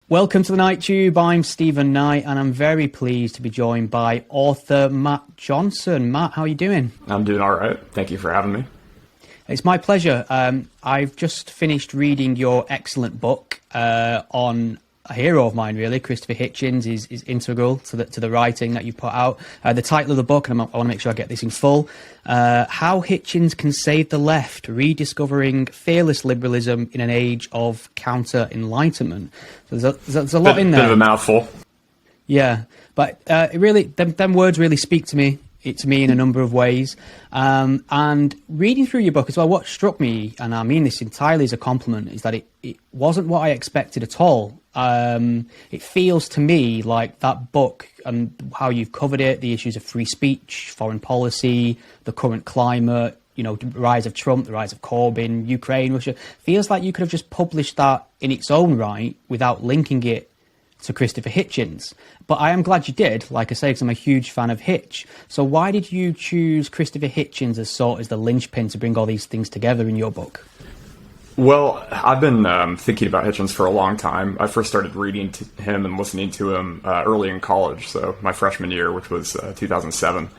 Welcome to the Night Tube. I'm Stephen Knight, and I'm very pleased to be joined by author Matt Johnson. Matt, how are you doing? I'm doing all right. Thank you for having me. It's my pleasure. I've just finished reading your excellent book on a hero of mine, really. Christopher Hitchens is integral to the writing that you put out. The title of the book, and I want to make sure I get this in full, How Hitchens Can Save the Left, Rediscovering Fearless Liberalism in an Age of Counter-Enlightenment. So there's a lot in there. Bit of a mouthful. Yeah, but it really, them words really speak to me. To me in a number of ways. And reading through your book as well, what struck me, and I mean this entirely as a compliment, is that it wasn't what I expected at all. It feels to me like that book and how you've covered it, the issues of free speech, foreign policy, the current climate, the rise of Trump, the rise of Corbyn, Ukraine, Russia, feels like you could have just published that in its own right without linking it to Christopher Hitchens. But I am glad you did, like I say, because I'm a huge fan of Hitch. So why did you choose Christopher Hitchens as the linchpin to bring all these things together in your book? Well, I've been thinking about Hitchens for a long time. I first started reading to him and listening to him early in college, so my freshman year, which was 2007.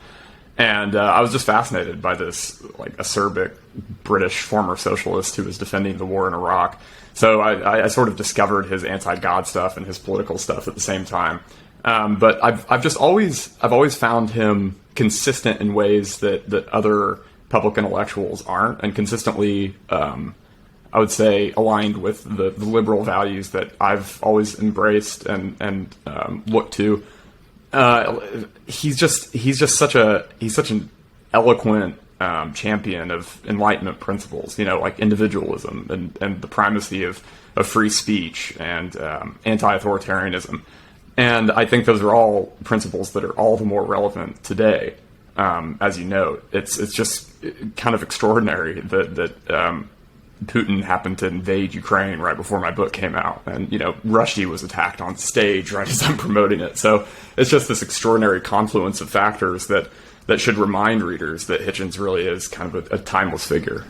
And I was just fascinated by this acerbic British former socialist who was defending the war in Iraq. So I sort of discovered his anti-God stuff and his political stuff at the same time. But I've always found him consistent in ways that other public intellectuals aren't, and consistently, I would say, aligned with the liberal values that I've always embraced and looked to. He's such an eloquent champion of Enlightenment principles, like individualism and the primacy of free speech and anti-authoritarianism. And I think those are all principles that are all the more relevant today. As you note, it's just kind of extraordinary that Putin happened to invade Ukraine right before my book came out. And, Rushdie was attacked on stage right as I'm promoting it. So it's just this extraordinary confluence of factors that should remind readers that Hitchens really is kind of a timeless figure,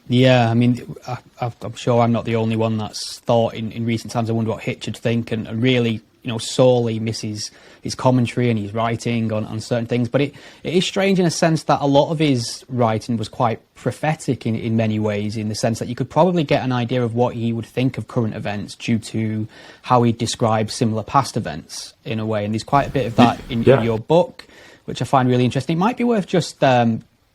Yeah, I mean, I'm sure I'm not the only one that's thought in recent times, I wonder what Hitch would think, and really, sorely misses his commentary and his writing on certain things. But it is strange in a sense that a lot of his writing was quite prophetic in many ways, in the sense that you could probably get an idea of what he would think of current events due to how he describes similar past events in a way. And there's quite a bit of that in your book, which I find really interesting. It might be worth just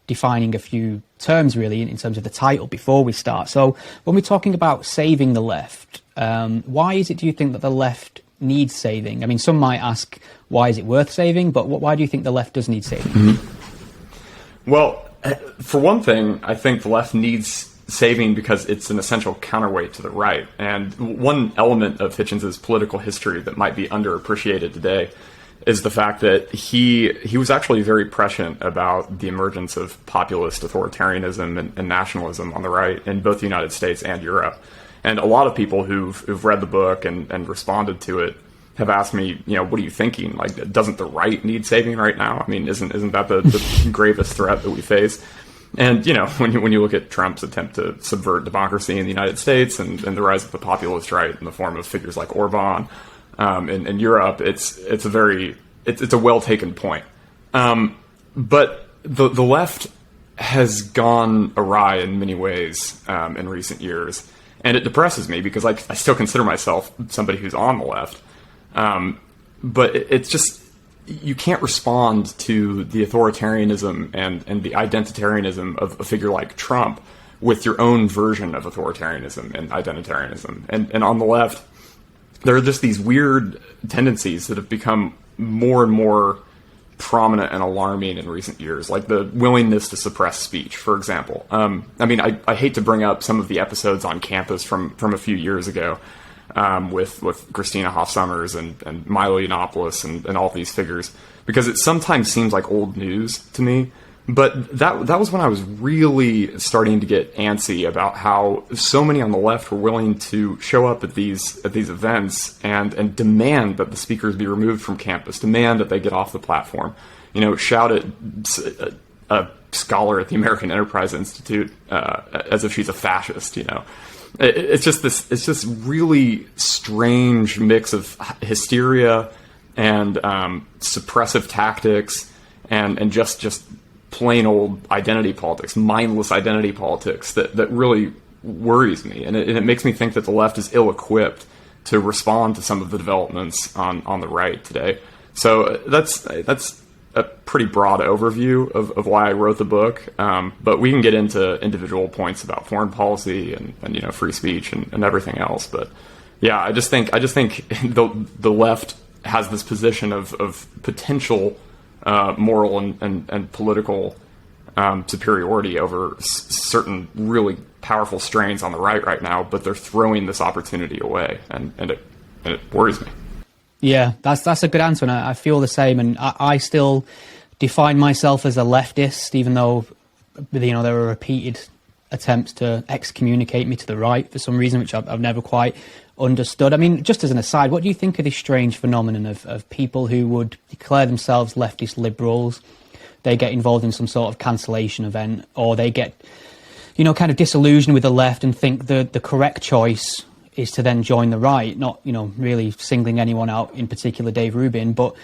defining a few terms, really, in terms of the title before we start. So when we're talking about saving the left, why is it, do you think, that the left needs saving? I mean, some might ask, why is it worth saving? But why do you think the left does need saving? Mm-hmm. Well, for one thing, I think the left needs saving because it's an essential counterweight to the right. And one element of Hitchens' political history that might be underappreciated today is the fact that he was actually very prescient about the emergence of populist authoritarianism and nationalism on the right in both the United States and Europe. And a lot of people who've read the book and responded to it have asked me, what are you thinking? Like, doesn't the right need saving right now? I mean, isn't that the gravest threat that we face? And, when you look at Trump's attempt to subvert democracy in the United States and the rise of the populist right in the form of figures like Orban, in Europe, it's a well taken point. But the left has gone awry in many ways in recent years, and it depresses me because I still consider myself somebody who's on the left. But it's just, you can't respond to the authoritarianism and the identitarianism of a figure like Trump with your own version of authoritarianism and identitarianism. And on the left, there are just these weird tendencies that have become more and more prominent and alarming in recent years, like the willingness to suppress speech, for example. I hate to bring up some of the episodes on campus from a few years ago with Christina Hoff Sommers and Milo Yiannopoulos and all these figures, because it sometimes seems like old news to me. But that was when I was really starting to get antsy about how so many on the left were willing to show up at these events and demand that the speakers be removed from campus, demand that they get off the platform, shout at a scholar at the American Enterprise Institute as if she's a fascist. It's just this really strange mix of hysteria and suppressive tactics and just plain old identity politics, mindless identity politics that really worries me, and it makes me think that the left is ill-equipped to respond to some of the developments on the right today. So that's a pretty broad overview of why I wrote the book, but we can get into individual points about foreign policy and free speech and everything else. But yeah, I just think the left has this position of potential moral and political superiority over certain really powerful strains on the right now, but they're throwing this opportunity away, and it worries me. Yeah, that's a good answer, and I feel the same. And I still define myself as a leftist, even though there are repeated attempts to excommunicate me to the right for some reason, which I've never quite understood. I mean, just as an aside, what do you think of this strange phenomenon of people who would declare themselves leftist liberals? They get involved in some sort of cancellation event, or they get, kind of disillusioned with the left and think the correct choice is to then join the right, not, really singling anyone out, in particular Dave Rubin, but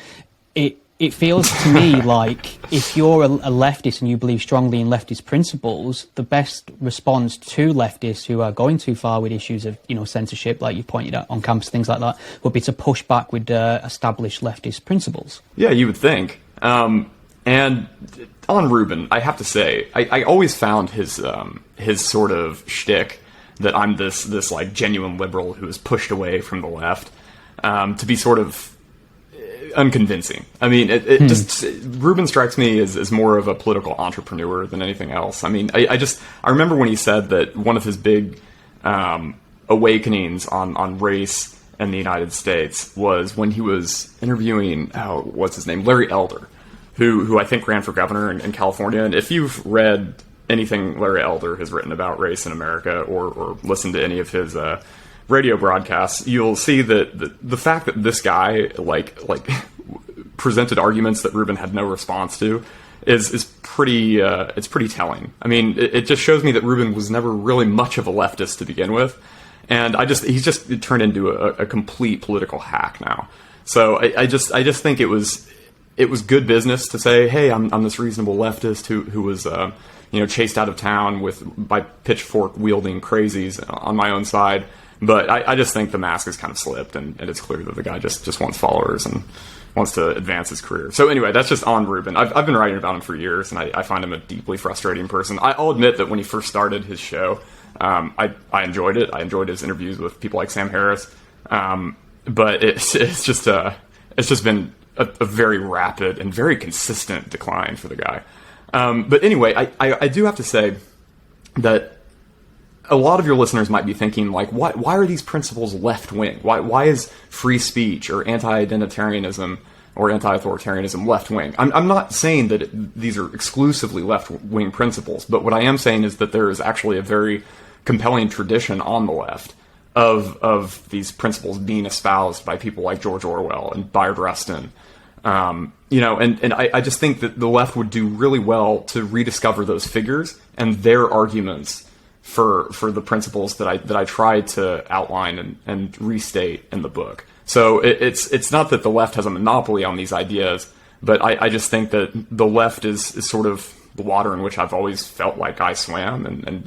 it feels to me like if you're a leftist and you believe strongly in leftist principles, the best response to leftists who are going too far with issues of, censorship, like you pointed out on campus, things like that, would be to push back with established leftist principles. Yeah, you would think. And on Rubin, I have to say, I always found his sort of shtick that I'm this like genuine liberal who is pushed away from the left to be sort of unconvincing. I mean, just Rubin strikes me as more of a political entrepreneur than anything else. I mean, I remember when he said that one of his big awakenings on race in the United States was when he was interviewing what's his name, Larry Elder, who I think ran for governor in California. And if you've read anything Larry Elder has written about race in America or listened to any of his radio broadcasts, you'll see that the fact that this guy like presented arguments that Rubin had no response to is pretty it's pretty telling. I mean, it just shows me that Rubin was never really much of a leftist to begin with, and he's just turned into a complete political hack now. So I just think it was good business to say, hey, I'm this reasonable leftist who was chased out of town by pitchfork wielding crazies on my own side. But I just think the mask has kind of slipped, and it's clear that the guy just wants followers and wants to advance his career. So anyway, that's just on Rubin. I've been writing about him for years, and I find him a deeply frustrating person. I'll admit that when he first started his show, I enjoyed it. I enjoyed his interviews with people like Sam Harris. But it's just been a very rapid and very consistent decline for the guy. But anyway, I do have to say that a lot of your listeners might be thinking, like, why are these principles left-wing? Why is free speech or anti-identitarianism or anti-authoritarianism left-wing? I'm not saying that these are exclusively left-wing principles, but what I am saying is that there is actually a very compelling tradition on the left of these principles being espoused by people like George Orwell and Bayard Rustin. And I just think that the left would do really well to rediscover those figures and their arguments for the principles that I tried to outline and restate in the book. So it's not that the left has a monopoly on these ideas, but I just think that the left is sort of the water in which I've always felt like I swam, and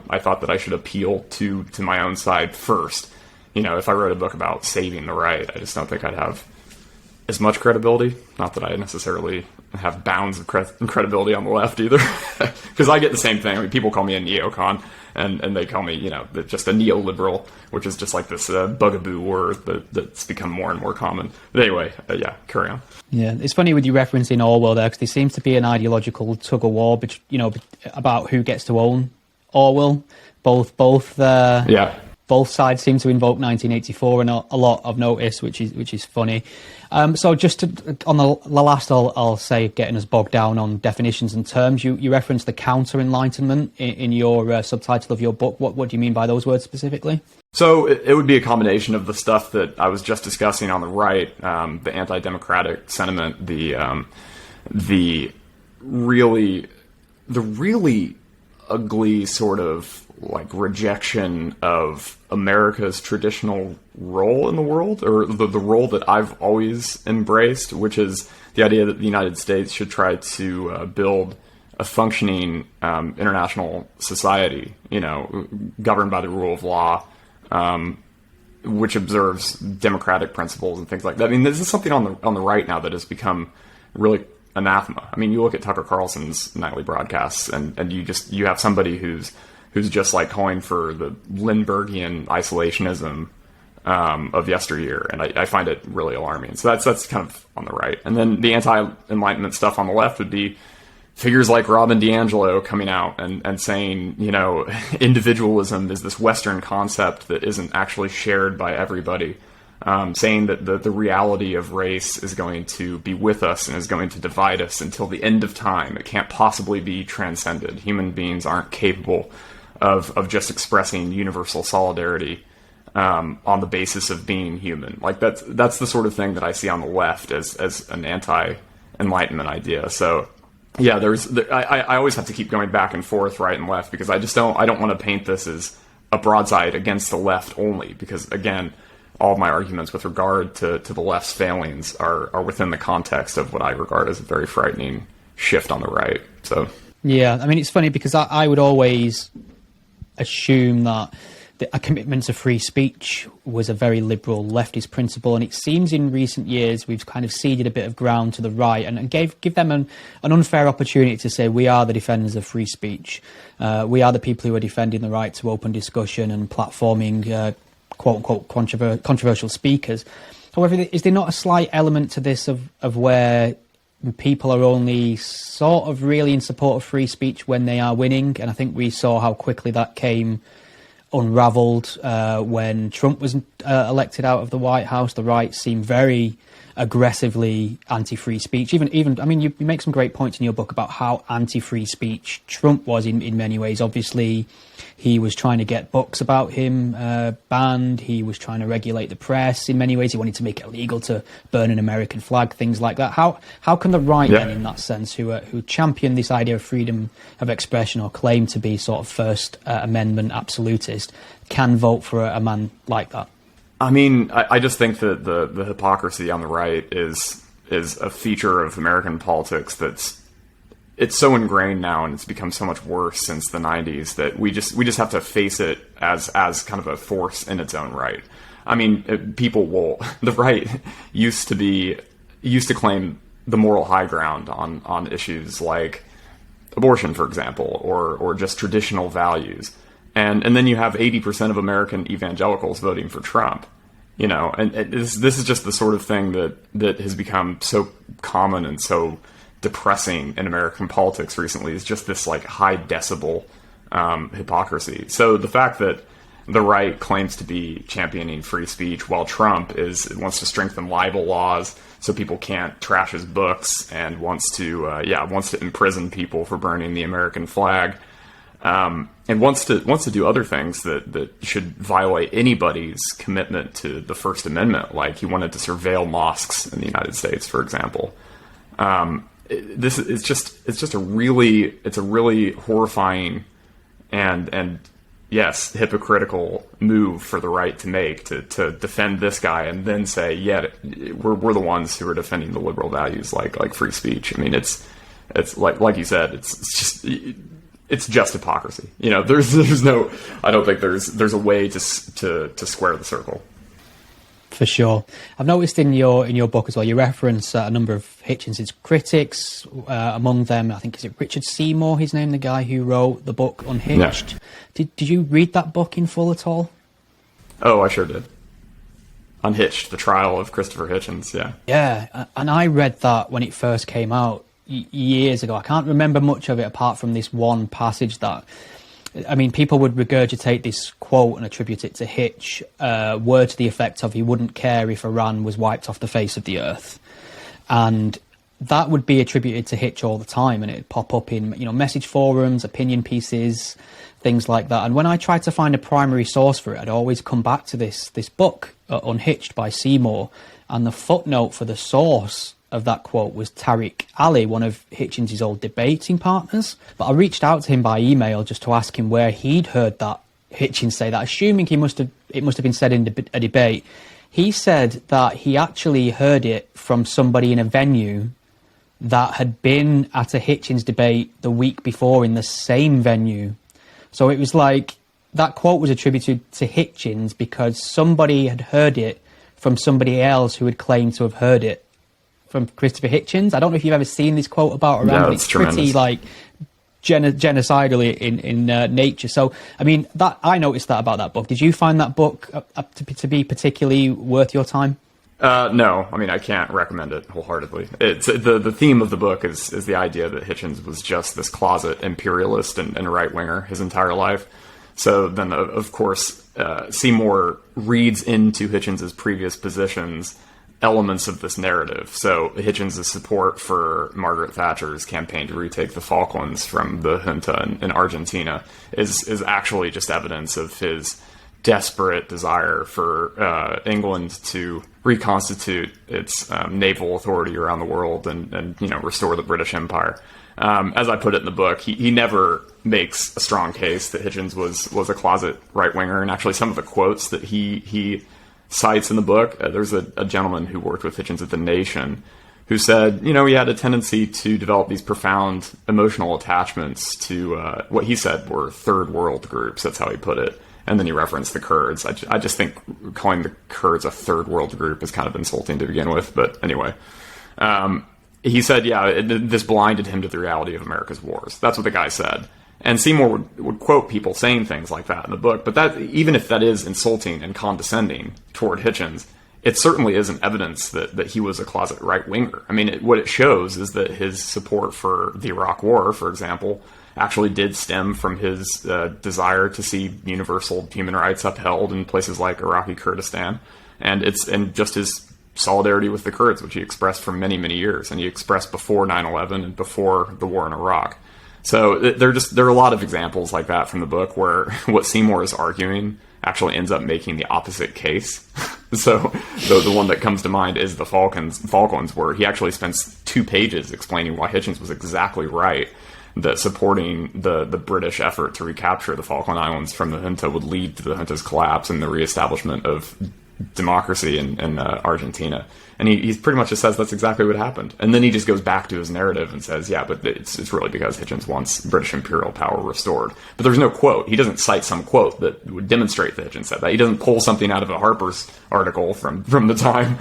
I thought that I should appeal to my own side first. If I wrote a book about saving the right, I just don't think I'd have as much credibility. Not that I necessarily have bounds of credibility on the left either, because I get the same thing. I mean, people call me a neocon, and they call me, just a neoliberal, which is just like this bugaboo word that's become more and more common. But anyway, carry on. Yeah, it's funny with you referencing Orwell there, because there seems to be an ideological tug of war, about who gets to own Orwell. Both sides seem to invoke 1984 and a lot of notice, which is funny. So just on the last, I'll say, getting us bogged down on definitions and terms. You referenced the Counter-Enlightenment in your subtitle of your book. What do you mean by those words specifically? So it would be a combination of the stuff that I was just discussing on the right, the anti-democratic sentiment, the really the really ugly sort of like rejection of America's traditional role in the world, or the role that I've always embraced, which is the idea that the United States should try to build a functioning international society, governed by the rule of law, which observes democratic principles and things like that. I mean, this is something on the right now that has become really anathema. I mean, you look at Tucker Carlson's nightly broadcasts, and you have somebody who's just like calling for the Lindberghian isolationism of yesteryear, and I find it really alarming. So that's kind of on the right. And then the anti-Enlightenment stuff on the left would be figures like Robin DiAngelo coming out and saying, individualism is this Western concept that isn't actually shared by everybody, saying that the reality of race is going to be with us and is going to divide us until the end of time. It can't possibly be transcended. Human beings aren't capable of just expressing universal solidarity on the basis of being human. Like that's the sort of thing that I see on the left as an anti-Enlightenment idea. So yeah, I always have to keep going back and forth, right and left, because I don't want to paint this as a broadside against the left only, because again, all of my arguments with regard to the left's failings are within the context of what I regard as a very frightening shift on the right. So yeah, I mean, it's funny because I would always assume that a commitment to free speech was a very liberal leftist principle, and it seems in recent years we've kind of ceded a bit of ground to the right and give them an unfair opportunity to say we are the defenders of free speech. We are the people who are defending the right to open discussion and platforming quote-unquote controversial speakers. However, is there not a slight element to this of where people are only sort of really in support of free speech when they are winning? And I think we saw how quickly that came unravelled when Trump was elected out of the White House. The right seemed very aggressively anti-free speech. Even I mean, you make some great points in your book about how anti-free speech Trump was in many ways. Obviously, he was trying to get books about him banned. He was trying to regulate the press in many ways. He wanted to make it illegal to burn an American flag, things like that. How can the right then, in that sense, who champion this idea of freedom of expression or claim to be sort of First Amendment absolutist, can vote for a man like that? I mean, I just think that the hypocrisy on the right is a feature of American politics it's so ingrained now, and it's become so much worse since the 90s that we just have to face it as kind of a force in its own right. I mean, the right used to claim the moral high ground on issues like abortion, for example, or just traditional values. And then you have 80% of American evangelicals voting for Trump, and this is just the sort of thing that has become so common and so depressing in American politics recently, is just this like high decibel hypocrisy. So the fact that the right claims to be championing free speech while Trump wants to strengthen libel laws so people can't trash his books, and wants to imprison people for burning the American flag. And wants to do other things that should violate anybody's commitment to the First Amendment, like he wanted to surveil mosques in the United States, for example. It's just a really horrifying and yes, hypocritical move for the right to make to defend this guy and then say, yeah, we're the ones who are defending the liberal values like free speech. I mean, it's like you said, it's just hypocrisy. There's no, I don't think there's a way to square the circle. For sure. I've noticed in your book as well, you reference a number of Hitchens' critics. Among them, I think, is it Richard Seymour, his name, the guy who wrote the book Unhitched? Yeah. Did you read that book in full at all? Oh, I sure did. Unhitched, the trial of Christopher Hitchens, yeah. Yeah, and I read that when it first came out years ago. I can't remember much of it apart from this one passage that, I mean, people would regurgitate this quote and attribute it to Hitch, word to the effect of he wouldn't care if Iran was wiped off the face of the earth. And that would be attributed to Hitch all the time, and it'd pop up in message forums, opinion pieces, things like that. And when I tried to find a primary source for it, I'd always come back to this book, Unhitched by Seymour, and the footnote for the source of that quote was Tariq Ali, one of Hitchens' old debating partners. But I reached out to him by email just to ask him where he'd heard that Hitchens say that, assuming it must have been said in a debate. He said that he actually heard it from somebody in a venue that had been at a Hitchens debate the week before in the same venue. So it was like that quote was attributed to Hitchens because somebody had heard it from somebody else who had claimed to have heard it from Christopher Hitchens. I don't know if you've ever seen this quote about around, but it's tremendous. pretty like genocidally in nature. So, I mean, that I noticed that about that book. Did you find that book to be particularly worth your time? No, I mean, I can't recommend it wholeheartedly. It's the theme of the book is the idea that Hitchens was just this closet imperialist and right-winger his entire life. So then, of course, Seymour reads into Hitchens' previous positions elements of this narrative. So Hitchens' support for Margaret Thatcher's campaign to retake the Falklands from the junta in Argentina is actually just evidence of his desperate desire for England to reconstitute its naval authority around the world and restore the British Empire. As I put it in the book, he never makes a strong case that Hitchens was a closet right-winger, and actually some of the quotes that he cites in the book, there's a gentleman who worked with Hitchens at The Nation who said, he had a tendency to develop these profound emotional attachments to what he said were third world groups. That's how he put it. And then he referenced the Kurds. I just think calling the Kurds a third world group is kind of insulting to begin with. But anyway, he said, this blinded him to the reality of America's wars. That's what the guy said. And Seymour would quote people saying things like that in the book. But that, even if that is insulting and condescending toward Hitchens, it certainly isn't evidence that he was a closet right-winger. I mean, what it shows is that his support for the Iraq War, for example, actually did stem from his desire to see universal human rights upheld in places like Iraqi Kurdistan, and just his solidarity with the Kurds, which he expressed for many, many years, and he expressed before 9/11 and before the war in Iraq. So there are a lot of examples like that from the book where what Seymour is arguing actually ends up making the opposite case. So the one that comes to mind is the Falklands, where he actually spends 2 pages explaining why Hitchens was exactly right, that supporting the British effort to recapture the Falkland Islands from the junta would lead to the junta's collapse and the reestablishment of democracy in Argentina. And he pretty much just says that's exactly what happened. And then he just goes back to his narrative and says, but it's really because Hitchens wants British imperial power restored. But there's no quote. He doesn't cite some quote that would demonstrate that Hitchens said that. He doesn't pull something out of a Harper's article from the time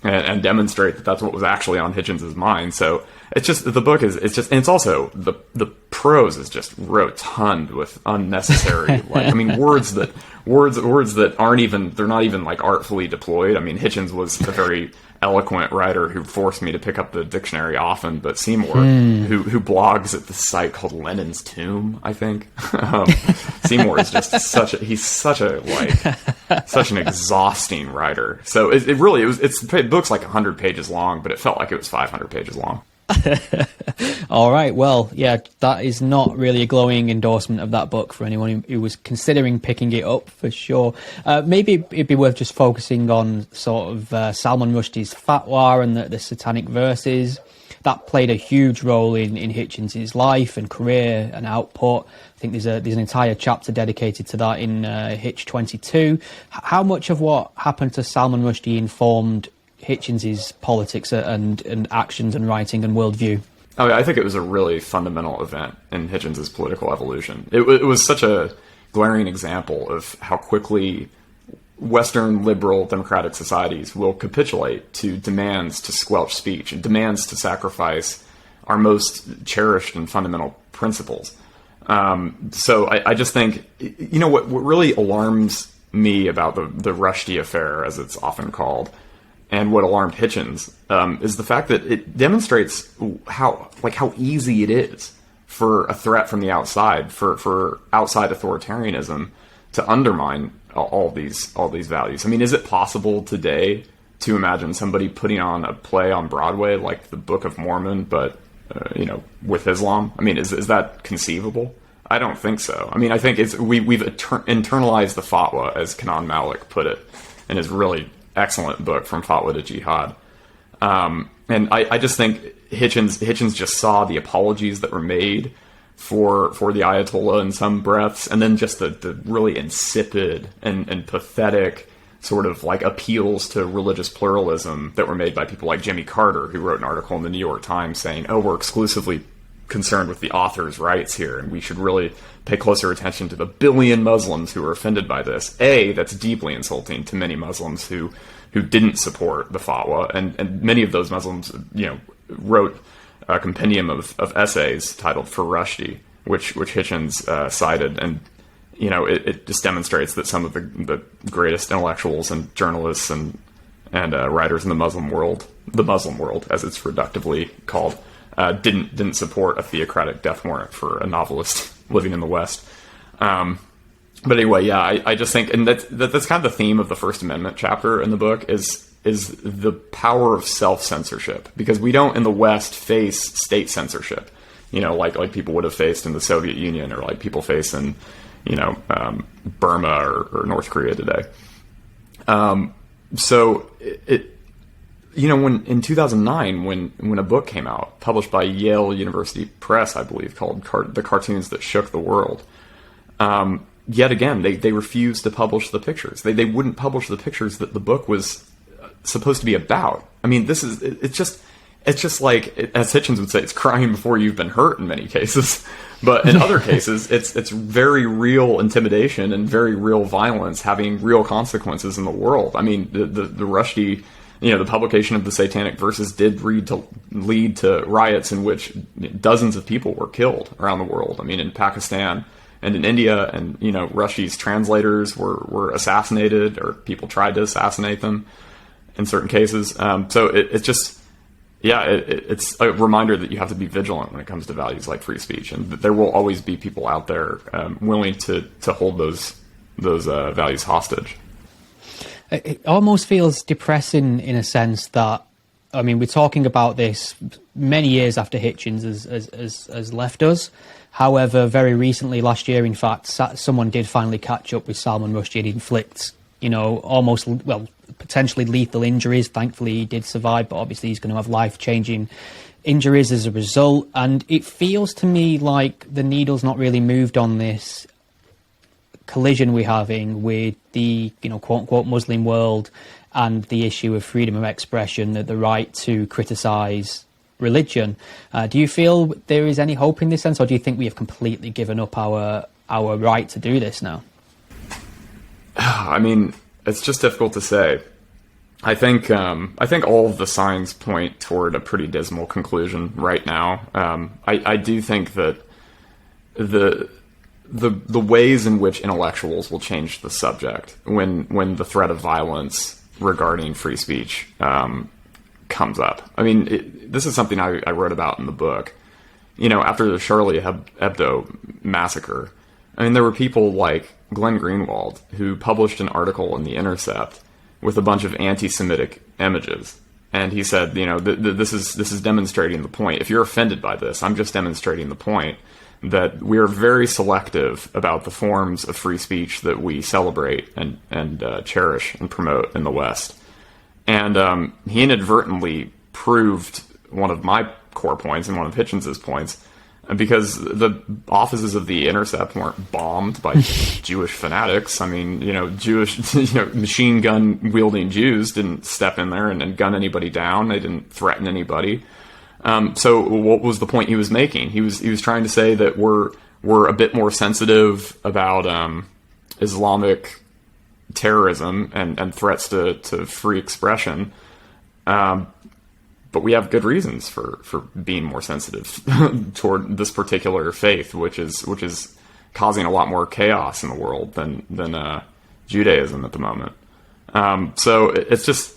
and demonstrate that that's what was actually on Hitchens' mind. So it's just, the book and it's also, the prose is just rotund with unnecessary, words that aren't even, they're not even like artfully deployed. I mean, Hitchens was a very eloquent writer who forced me to pick up the dictionary often, but Seymour, who blogs at the site called Lenin's Tomb, I think. Seymour is just such an exhausting writer. So the book's like 100 pages long, but it felt like it was 500 pages long. All right, well, yeah, that is not really a glowing endorsement of that book for anyone who was considering picking it up, for sure. Maybe it'd be worth just focusing on sort of Salman Rushdie's fatwa and the satanic verses. That played a huge role in Hitchens' life and career and output. I think there's an entire chapter dedicated to that in Hitch 22. How much of what happened to Salman Rushdie informed Hitchens' politics and actions and writing and worldview? I think it was a really fundamental event in Hitchens' political evolution. It was such a glaring example of how quickly Western liberal democratic societies will capitulate to demands to squelch speech and demands to sacrifice our most cherished and fundamental principles. So I just think, what really alarms me about the Rushdie Affair, as it's often called, and what alarmed Hitchens is the fact that it demonstrates how easy it is for a threat from the outside, for outside authoritarianism, to undermine all these values. I mean, is it possible today to imagine somebody putting on a play on Broadway like the Book of Mormon, but with Islam? I mean, is that conceivable? I don't think so. I mean, I think we've internalized the fatwa, as Kenan Malik put it in his really excellent book, From Fatwa to Jihad. And I just think Hitchens just saw the apologies that were made for the Ayatollah in some breaths, and then just the really insipid and pathetic sort of like appeals to religious pluralism that were made by people like Jimmy Carter, who wrote an article in the New York Times saying, oh, we're exclusively concerned with the author's rights here, and we should really pay closer attention to the billion Muslims who are offended by this. That's deeply insulting to many Muslims who didn't support the fatwa, and many of those Muslims, wrote a compendium of essays titled For Rushdie, which Hitchens cited, and it just demonstrates that some of the greatest intellectuals and journalists and writers in the Muslim world, as it's reductively called, didn't support a theocratic death warrant for a novelist living in the West. But anyway, yeah, I just think, and that's kind of the theme of the First Amendment chapter in the book is the power of self-censorship, because we don't in the West face state censorship, like people would have faced in the Soviet Union, or like people face in Burma or North Korea today. So when in 2009, when a book came out published by Yale University Press, I believe, called The Cartoons That Shook the World, yet again, they refused to publish the pictures. They wouldn't publish the pictures that the book was supposed to be about. I mean, it's just like, as Hitchens would say, it's crying before you've been hurt in many cases. But in other cases, it's very real intimidation and very real violence having real consequences in the world. I mean, the Rushdie, the publication of the Satanic Verses did lead to riots in which dozens of people were killed around the world. I mean, in Pakistan and in India, and Rushdie's translators were assassinated, or people tried to assassinate them in certain cases. So it's just, it's a reminder that you have to be vigilant when it comes to values like free speech, and that there will always be people out there willing to hold those values hostage. It almost feels depressing in a sense that, I mean, we're talking about this many years after Hitchens has left us. However, very recently, last year, in fact, someone did finally catch up with Salman Rushdie and inflict, potentially lethal injuries. Thankfully, he did survive, but obviously he's going to have life-changing injuries as a result. And it feels to me like the needle's not really moved on this collision we're having with the, quote-unquote Muslim world and the issue of freedom of expression, the right to criticise religion. Do you feel there is any hope in this sense, or do you think we have completely given up our right to do this now? I mean, it's just difficult to say. I think all of the signs point toward a pretty dismal conclusion right now. I do think that the ways in which intellectuals will change the subject when the threat of violence regarding free speech comes up. I mean, this is something I wrote about in the book. After the Charlie Hebdo massacre, I mean, there were people like Glenn Greenwald who published an article in The Intercept with a bunch of anti-Semitic images. And he said, this is demonstrating the point. If you're offended by this, I'm just demonstrating the point that we are very selective about the forms of free speech that we celebrate and cherish and promote in the West. And he inadvertently proved one of my core points and one of Hitchens's points, because the offices of The Intercept weren't bombed by Jewish fanatics. I mean, Jewish, machine gun wielding Jews didn't step in there and gun anybody down. They didn't threaten anybody. So what was the point he was making? He was trying to say that we're a bit more sensitive about Islamic terrorism and threats to free expression. But we have good reasons for being more sensitive toward this particular faith, which is causing a lot more chaos in the world than Judaism at the moment. So it's just,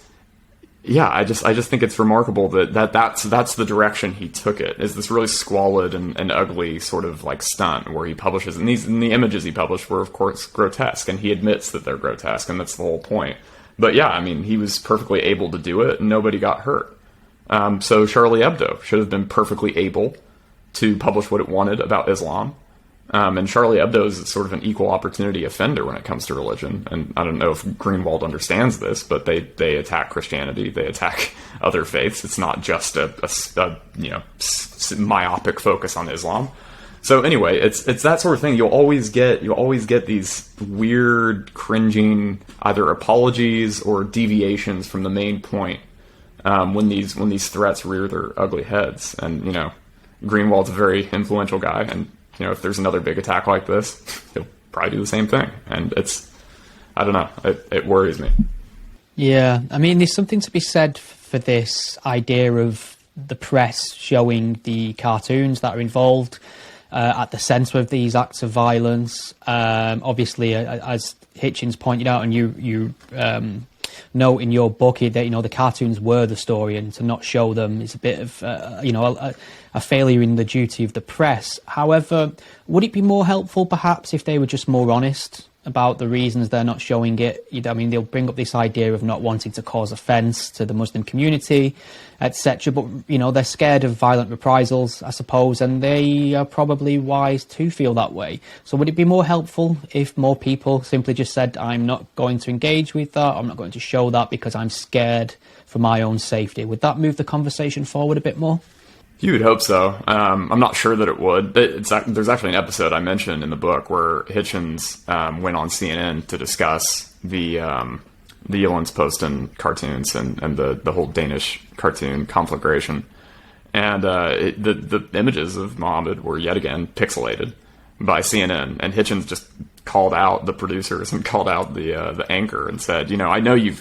I just think it's remarkable that's the direction he took it, is this really squalid and ugly sort of like stunt where he publishes, and the images he published were of course grotesque, and he admits that they're grotesque, and that's the whole point. But I mean, he was perfectly able to do it, and nobody got hurt. So Charlie Hebdo should have been perfectly able to publish what it wanted about Islam, And Charlie Hebdo is sort of an equal opportunity offender when it comes to religion. And I don't know if Greenwald understands this, but they attack Christianity, they attack other faiths. It's not just a myopic focus on Islam. So anyway, it's that sort of thing. You'll always get these weird, cringing either apologies or deviations from the main point when these threats rear their ugly heads. And Greenwald's a very influential guy, and if there's another big attack like this, he'll probably do the same thing. And I don't know, it worries me. Yeah, I mean, there's something to be said for this idea of the press showing the cartoons that are involved at the centre of these acts of violence. Obviously, as Hitchens pointed out, and you note in your book that the cartoons were the story, and to not show them is a bit of a failure in the duty of the press. However, would it be more helpful perhaps if they were just more honest about the reasons they're not showing it? I mean, they'll bring up this idea of not wanting to cause offence to the Muslim community, etc. But they're scared of violent reprisals, I suppose, and they are probably wise to feel that way. So would it be more helpful if more people simply just said, I'm not going to engage with that, I'm not going to show that because I'm scared for my own safety? Would that move the conversation forward a bit more? You would hope so. I'm not sure that it would. There's actually an episode I mentioned in the book where Hitchens went on CNN to discuss the Jyllands-Posten cartoons and the whole Danish cartoon conflagration. And the images of Muhammad were yet again pixelated by CNN. And Hitchens just called out the producers and called out the anchor and said, I know you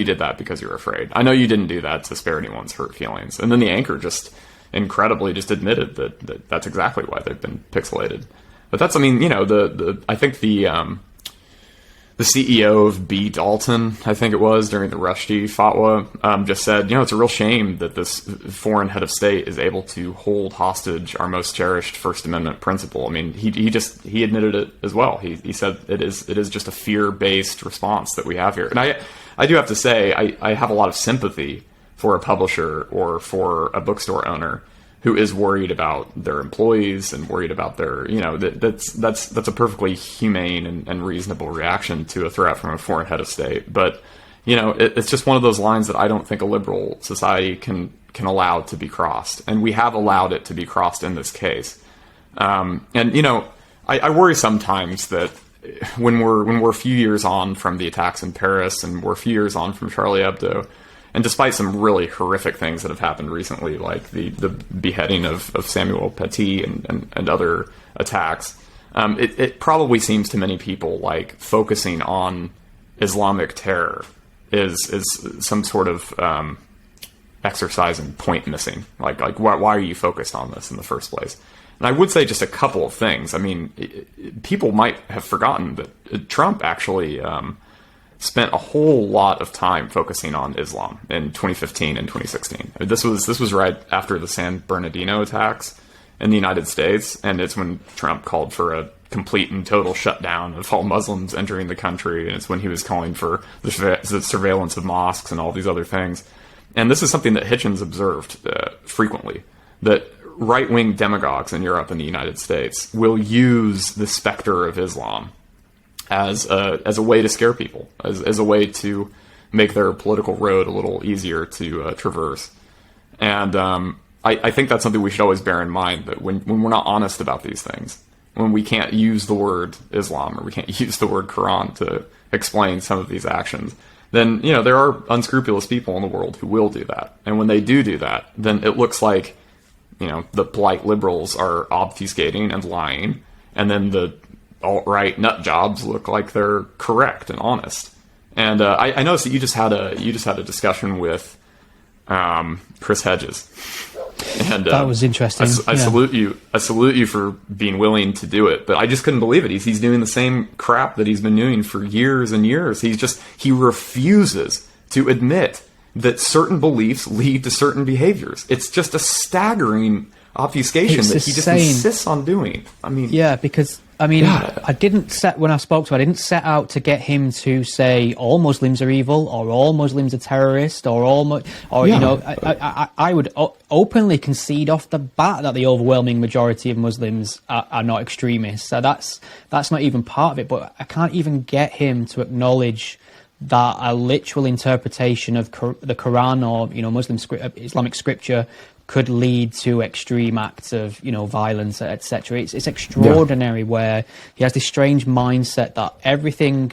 did that because you were afraid. I know you didn't do that to spare anyone's hurt feelings. And then the anchor just incredibly just admitted that that's exactly why they've been pixelated. But that's, I think the CEO of B. Dalton, I think it was, during the Rushdie fatwa, just said, it's a real shame that this foreign head of state is able to hold hostage our most cherished First Amendment principle. I mean, he admitted it as well. He said it is just a fear-based response that we have here. And I do have to say, I have a lot of sympathy for a publisher or for a bookstore owner who is worried about their employees and worried about their, that's a perfectly humane and reasonable reaction to a threat from a foreign head of state. But, it's just one of those lines that I don't think a liberal society can allow to be crossed. And we have allowed it to be crossed in this case. I worry sometimes that when we're a few years on from the attacks in Paris and we're a few years on from Charlie Hebdo, and despite some really horrific things that have happened recently, like the beheading of Samuel Paty and other attacks, it probably seems to many people like focusing on Islamic terror is some sort of exercise in point missing. Like why are you focused on this in the first place? And I would say just a couple of things. I mean, people might have forgotten that Trump actually spent a whole lot of time focusing on Islam in 2015 and 2016. This was right after the San Bernardino attacks in the United States, and it's when Trump called for a complete and total shutdown of all Muslims entering the country, and it's when he was calling for the surveillance of mosques and all these other things. And this is something that Hitchens observed frequently, that right-wing demagogues in Europe and the United States will use the specter of Islam as a way to scare people, as a way to make their political road a little easier to traverse. And I think that's something we should always bear in mind, that when we're not honest about these things, when we can't use the word Islam or we can't use the word Quran to explain some of these actions, then there are unscrupulous people in the world who will do that. And when they do that, then it looks like the polite liberals are obfuscating and lying, and then the alt-right nut jobs look like they're correct and honest. And I noticed that you just had a discussion with Chris Hedges, and that was interesting. I salute you. I salute you for being willing to do it. But I just couldn't believe it. He's doing the same crap that he's been doing for years and years. He refuses to admit that certain beliefs lead to certain behaviors. It's just a staggering obfuscation that he just insists on doing. I mean, yeah, because I didn't set when I spoke to him, I didn't set out to get him to say all Muslims are evil or all Muslims are terrorists or I would openly concede off the bat that the overwhelming majority of Muslims are not extremists. So that's not even part of it. But I can't even get him to acknowledge that a literal interpretation of the Quran or Muslim Islamic scripture could lead to extreme acts of violence, etc. It's extraordinary where he has this strange mindset that everything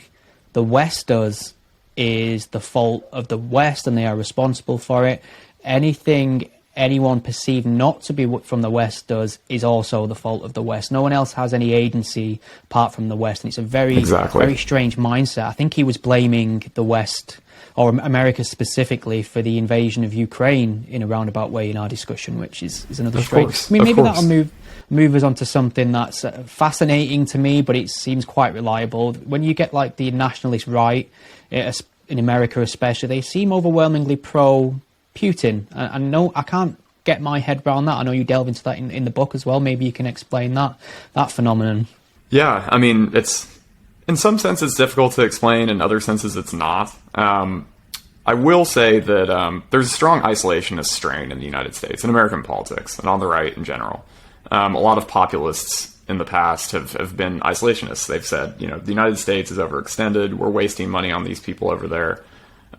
the West does is the fault of the West and they are responsible for it. Anything anyone perceived not to be from the West does is also the fault of the West. No one else has any agency apart from the West, and it's a very strange mindset. I think he was blaming the West, or America specifically, for the invasion of Ukraine in a roundabout way in our discussion, which is another strange. Maybe that'll move us on to something that's fascinating to me, but it seems quite reliable. When you get like the nationalist right, in America especially, they seem overwhelmingly pro-Putin. And no, I can't get my head around that. I know you delve into that in the book as well. Maybe you can explain that phenomenon. Yeah, I mean, it's in some sense it's difficult to explain, in other senses it's not. I will say that there's a strong isolationist strain in the United States, in American politics, and on the right in general. A lot of populists in the past have been isolationists. They've said, the United States is overextended. We're wasting money on these people over there.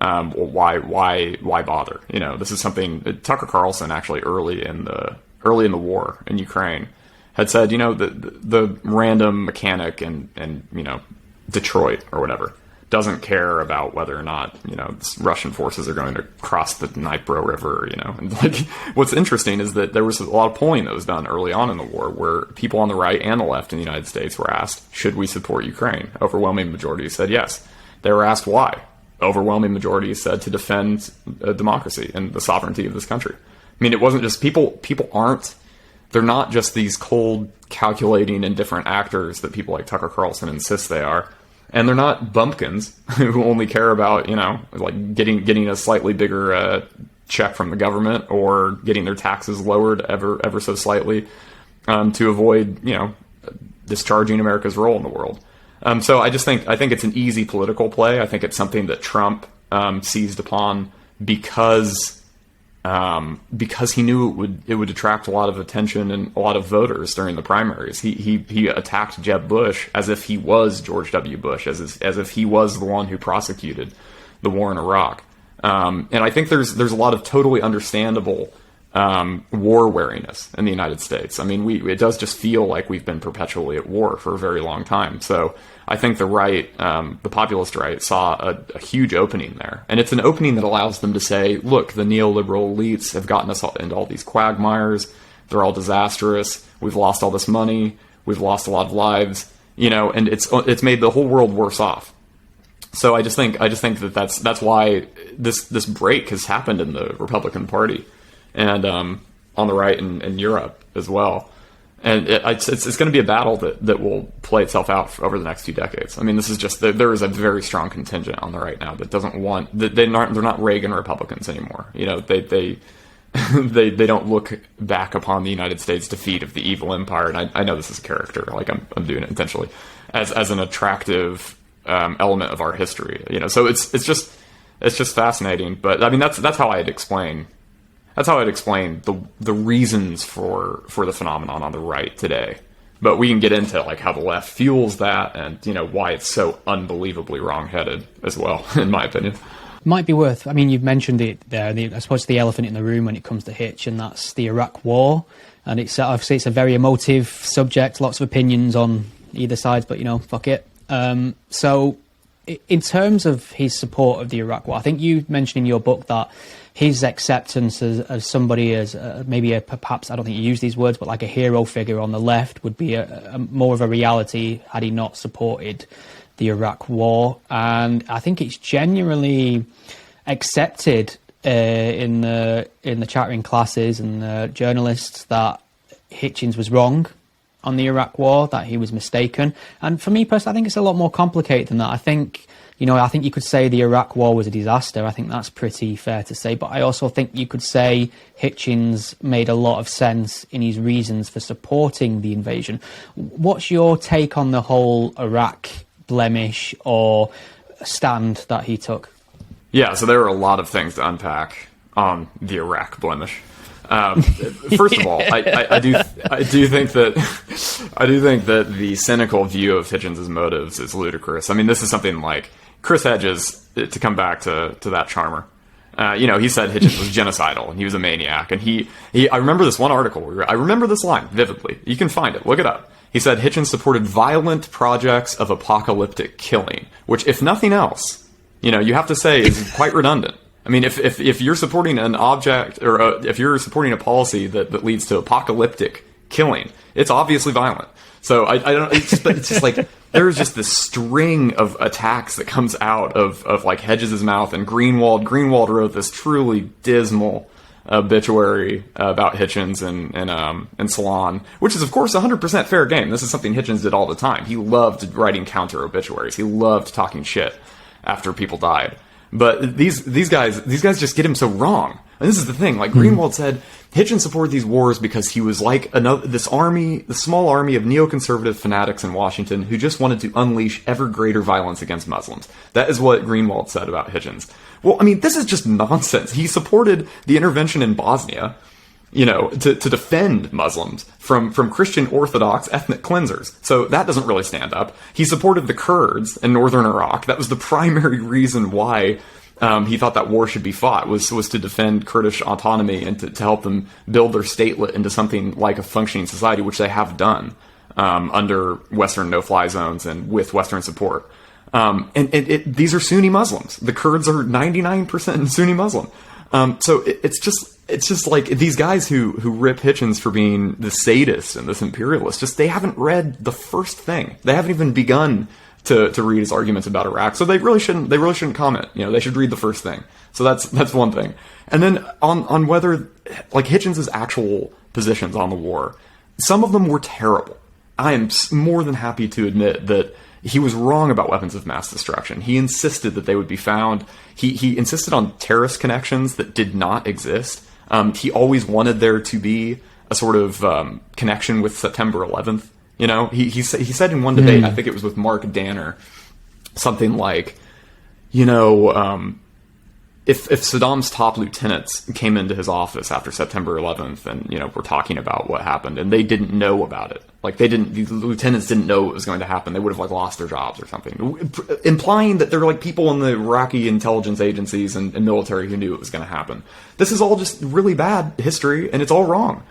Well, why bother? This is something Tucker Carlson actually early in the war in Ukraine had said. The random mechanic in Detroit or whatever doesn't care about whether or not Russian forces are going to cross the Dnipro River. And what's interesting is that there was a lot of polling that was done early on in the war where people on the right and the left in the United States were asked, should we support Ukraine? Overwhelming majority said yes. They were asked why. Overwhelming majority said to defend democracy and the sovereignty of this country. I mean, it wasn't just people they're not just these cold, calculating, indifferent actors that people like Tucker Carlson insist they are. And they're not bumpkins who only care about, getting a slightly bigger check from the government or getting their taxes lowered ever so slightly to avoid, discharging America's role in the world. So I think it's an easy political play. I think it's something that Trump seized upon because he knew it would attract a lot of attention and a lot of voters during the primaries. He attacked Jeb Bush as if he was George W. Bush, as if he was the one who prosecuted the war in Iraq. And I think there's a lot of totally understandable war wariness in the United States. I mean, it does just feel like we've been perpetually at war for a very long time. So I think the right, the populist right, saw a huge opening there. And it's an opening that allows them to say, look, the neoliberal elites have gotten us into all these quagmires. They're all disastrous. We've lost all this money. We've lost a lot of lives, and it's made the whole world worse off. So I just think that's why this break has happened in the Republican Party. And on the right in Europe as well. And it's going to be a battle that will play itself out over the next few decades. I mean, this is just there is a very strong contingent on the right now that doesn't want they're not Reagan Republicans anymore. They don't look back upon the United States defeat of the evil empire. And I know this is a character, like I'm doing it intentionally, as an attractive element of our history. So it's just fascinating. But I mean that's how I'd explain. That's how I'd explain the reasons for the phenomenon on the right today. But we can get into how the left fuels that and why it's so unbelievably wrong-headed as well, in my opinion. Might be worth. I mean, you've mentioned it there. I suppose the elephant in the room when it comes to Hitch, and that's the Iraq War. And it's obviously it's a very emotive subject. Lots of opinions on either side, but fuck it. So, in terms of his support of the Iraq War, I think you mentioned in your book that his acceptance as somebody as maybe perhaps, I don't think you use these words, but like a hero figure on the left would be a more of a reality had he not supported the Iraq War. And I think it's genuinely accepted in the chattering classes and the journalists that Hitchens was wrong on the Iraq War, that he was mistaken. And for me personally, I think it's a lot more complicated than that. I think you could say the Iraq War was a disaster. I think that's pretty fair to say. But I also think you could say Hitchens made a lot of sense in his reasons for supporting the invasion. What's your take on the whole Iraq blemish or stand that he took? Yeah, so there are a lot of things to unpack on the Iraq blemish. First of all, I do think that the cynical view of Hitchens' motives is ludicrous. I mean, this is something like Chris Hedges, to come back to that charmer. He said Hitchens was genocidal and he was a maniac. And I remember this one article. I remember this line vividly. You can find it. Look it up. He said Hitchens supported violent projects of apocalyptic killing, which, if nothing else, you have to say is quite redundant. I mean, if you're supporting an object, or if you're supporting a policy that leads to apocalyptic killing, it's obviously violent. So I don't. It's just like there's just this string of attacks that comes out of like Hedges' mouth and Greenwald. Greenwald wrote this truly dismal obituary about Hitchens and Salon, which is of course 100% fair game. This is something Hitchens did all the time. He loved writing counter obituaries. He loved talking shit after people died. But these guys just get him so wrong. And this is the thing. Like Greenwald said, Hitchens supported these wars because he was like this small army of neoconservative fanatics in Washington who just wanted to unleash ever greater violence against Muslims. That is what Greenwald said about Hitchens. Well, I mean, this is just nonsense. He supported the intervention in Bosnia, to defend Muslims from Christian Orthodox ethnic cleansers. So that doesn't really stand up. He supported the Kurds in northern Iraq. That was the primary reason why he thought that war should be fought, was to defend Kurdish autonomy and to help them build their statelet into something like a functioning society, which they have done under Western no-fly zones and with Western support. These are Sunni Muslims. The Kurds are 99% Sunni Muslim. So it's just like these guys who rip Hitchens for being the sadist and this imperialist, they haven't read the first thing. They haven't even begun to read his arguments about Iraq. So they really shouldn't comment. They should read the first thing. So that's one thing. And then on whether, like, Hitchens' actual positions on the war, some of them were terrible. I am more than happy to admit that he was wrong about weapons of mass destruction. He insisted that they would be found. He insisted on terrorist connections that did not exist. He always wanted there to be a sort of connection with September 11th. He said in one debate, I think it was with Mark Danner, something like, if Saddam's top lieutenants came into his office after September 11th and, we're talking about what happened and they didn't know about it, like the lieutenants didn't know it was going to happen, they would have lost their jobs or something, implying that there are people in the Iraqi intelligence agencies and military who knew it was going to happen. This is all just really bad history and it's all wrong.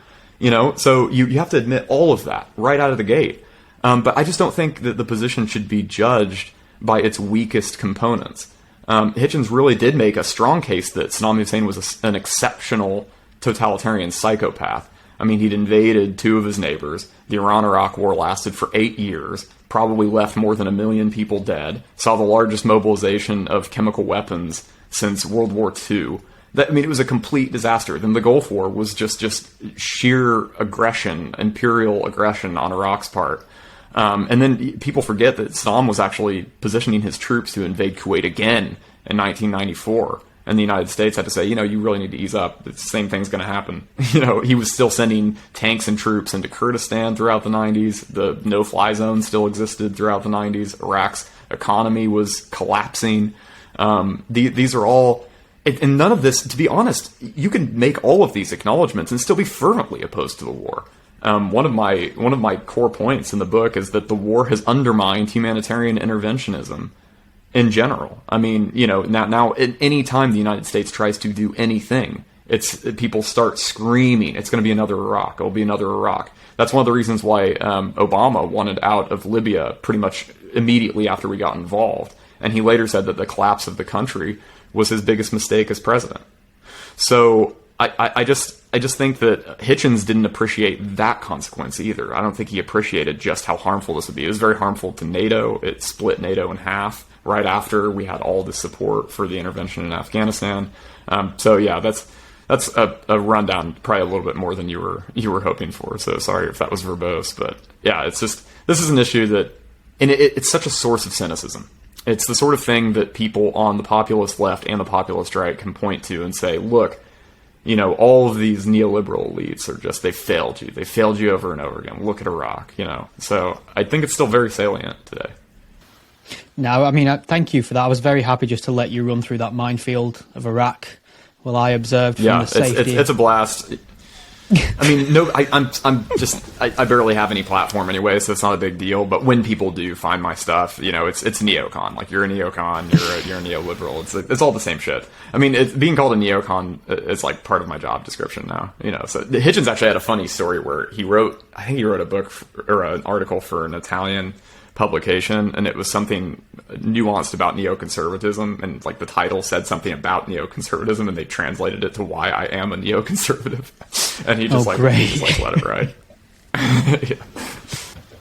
So you have to admit all of that right out of the gate. But I just don't think that the position should be judged by its weakest components. Hitchens really did make a strong case that Saddam Hussein was an exceptional totalitarian psychopath. I mean, he'd invaded two of his neighbors. The Iran-Iraq war lasted for 8 years, probably left more than 1 million people dead, saw the largest mobilization of chemical weapons since World War II. It was a complete disaster. Then the Gulf War was just sheer aggression, imperial aggression on Iraq's part. And then people forget that Saddam was actually positioning his troops to invade Kuwait again in 1994. And the United States had to say, you really need to ease up. The same thing's going to happen. He was still sending tanks and troops into Kurdistan throughout the 90s. The no-fly zone still existed throughout the 90s. Iraq's economy was collapsing. These are all... And none of this, to be honest, you can make all of these acknowledgments and still be fervently opposed to the war. One of my core points in the book is that the war has undermined humanitarian interventionism in general. I mean, now any time the United States tries to do anything, people start screaming, it's going to be another Iraq. It'll be another Iraq. That's one of the reasons why Obama wanted out of Libya pretty much immediately after we got involved. And he later said that the collapse of the country was his biggest mistake as president. So I just think that Hitchens didn't appreciate that consequence either. I don't think he appreciated just how harmful this would be. It was very harmful to NATO. It split NATO in half right after we had all the support for the intervention in Afghanistan. So yeah, that's a rundown, probably a little bit more than you were hoping for. So sorry if that was verbose, but yeah, it's just, this is an issue that, and it's such a source of cynicism. It's the sort of thing that people on the populist left and the populist right can point to and say, look, you know, all of these neoliberal elites are just, they failed you. They failed you over and over again. Look at Iraq, you know. So I think it's still very salient today. No, I mean, thank you for that. I was very happy just to let you run through that minefield of Iraq while I observed from the safety. It's a blast. I mean, no, I barely have any platform anyway, so it's not a big deal. But when people do find my stuff, you know, it's neocon. Like, you're a neocon, you're a neoliberal. It's all the same shit. I mean, being called a neocon is like part of my job description now. You know, so Hitchens actually had a funny story where I think he wrote a book or an article for an Italian publication, and it was something nuanced about neoconservatism, and like the title said something about neoconservatism, and they translated it to why I am a neoconservative, and he just let it ride.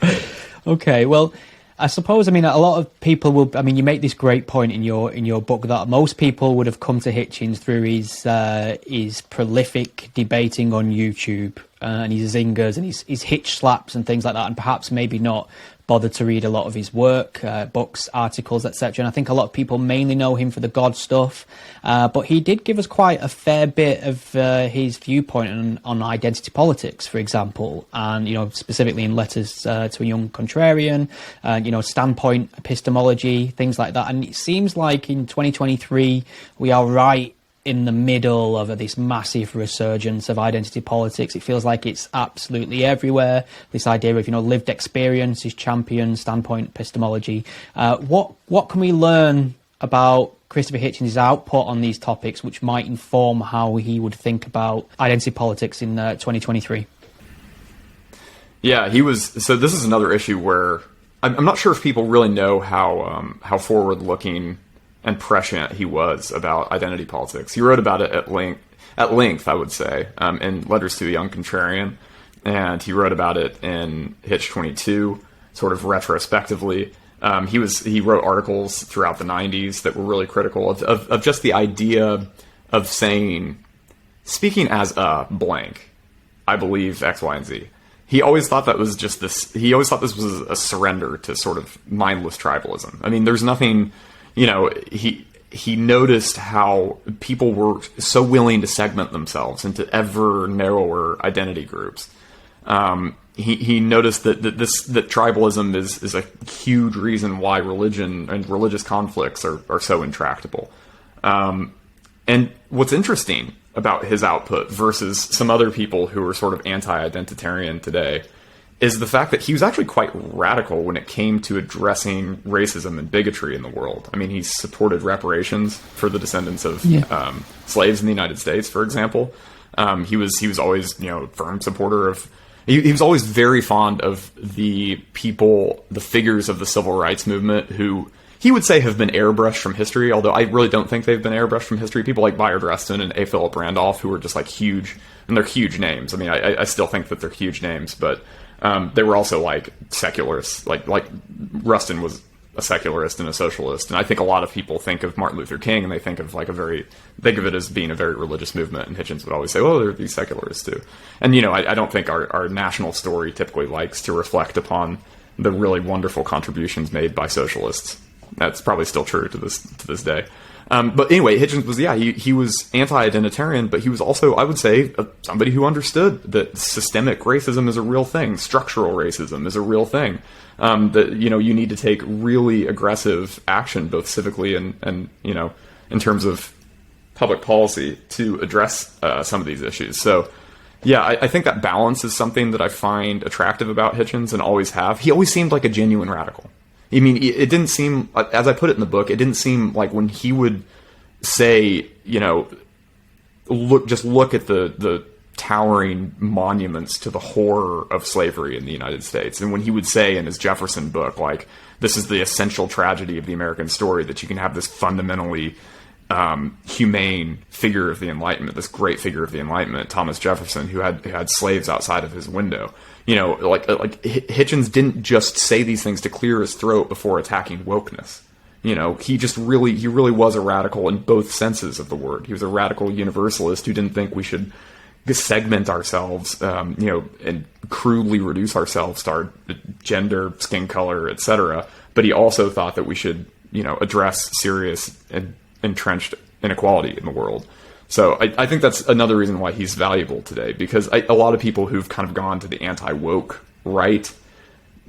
Yeah. Okay, well, I suppose, I mean, a lot of people will, I mean, you make this great point in your book that most people would have come to Hitchens through his prolific debating on YouTube, and his zingers and his hitch slaps and things like that, and perhaps maybe not bothered to read a lot of his work, books, articles, etc. And I think a lot of people mainly know him for the God stuff, but he did give us quite a fair bit of his viewpoint on identity politics, for example, and, you know, specifically in Letters to a Young Contrarian, you know, standpoint epistemology, things like that. And it seems like in 2023 we are right in the middle of this massive resurgence of identity politics. It feels like it's absolutely everywhere. This idea of, you know, lived experience is championed, standpoint epistemology. What can we learn about Christopher Hitchens' output on these topics, which might inform how he would think about identity politics in 2023? Yeah, so this is another issue where I'm not sure if people really know how forward-looking and prescient he was about identity politics. He wrote about it at length, I would say, in Letters to a Young Contrarian, and he wrote about it in Hitch 22, sort of retrospectively. He wrote articles throughout the 90s that were really critical of just the idea of saying, speaking as a blank, I believe X, Y, and Z. He always thought that was just this. He always thought this was a surrender to sort of mindless tribalism. I mean, there's nothing. You know, he noticed how people were so willing to segment themselves into ever narrower identity groups. He noticed that tribalism is a huge reason why religion and religious conflicts are so intractable. And what's interesting about his output versus some other people who are sort of anti-identitarian today is the fact that he was actually quite radical when it came to addressing racism and bigotry in the world. I mean, he supported reparations for the descendants of slaves in the United States, for example. He was always, you know, a firm supporter of. He was always very fond of the figures of the civil rights movement who he would say have been airbrushed from history, although I really don't think they've been airbrushed from history. People like Bayard Rustin and A. Philip Randolph, who were just like huge, and they're huge names. I mean, I still think that they're huge names, but they were also like secularists. Like Rustin was a secularist and a socialist, and I think a lot of people think of Martin Luther King and they think of it as being a very religious movement. And Hitchens would always say, "Oh, there are these secularists too." And you know, I don't think our national story typically likes to reflect upon the really wonderful contributions made by socialists. That's probably still true to this day. But anyway, Hitchens was, he was anti-identitarian, but he was also, I would say, somebody who understood that systemic racism is a real thing. Structural racism is a real thing. That, you know, you need to take really aggressive action, both civically and you know, in terms of public policy to address some of these issues. So, yeah, I think that balance is something that I find attractive about Hitchens and always have. He always seemed like a genuine radical. I mean, it didn't seem, as I put it in the book, it didn't seem like when he would say, you know, look at the towering monuments to the horror of slavery in the United States. And when he would say in his Jefferson book, like, this is the essential tragedy of the American story, that you can have this fundamentally humane figure of the Enlightenment, this great figure of the Enlightenment, Thomas Jefferson, who had slaves outside of his window. You know, like Hitchens didn't just say these things to clear his throat before attacking wokeness. he really was a radical in both senses of the word. He was a radical universalist who didn't think we should segment ourselves, and crudely reduce ourselves to our gender, skin color, etc. But he also thought that we should, address serious and entrenched inequality in the world. So I think that's another reason why he's valuable today, because a lot of people who've kind of gone to the anti-woke right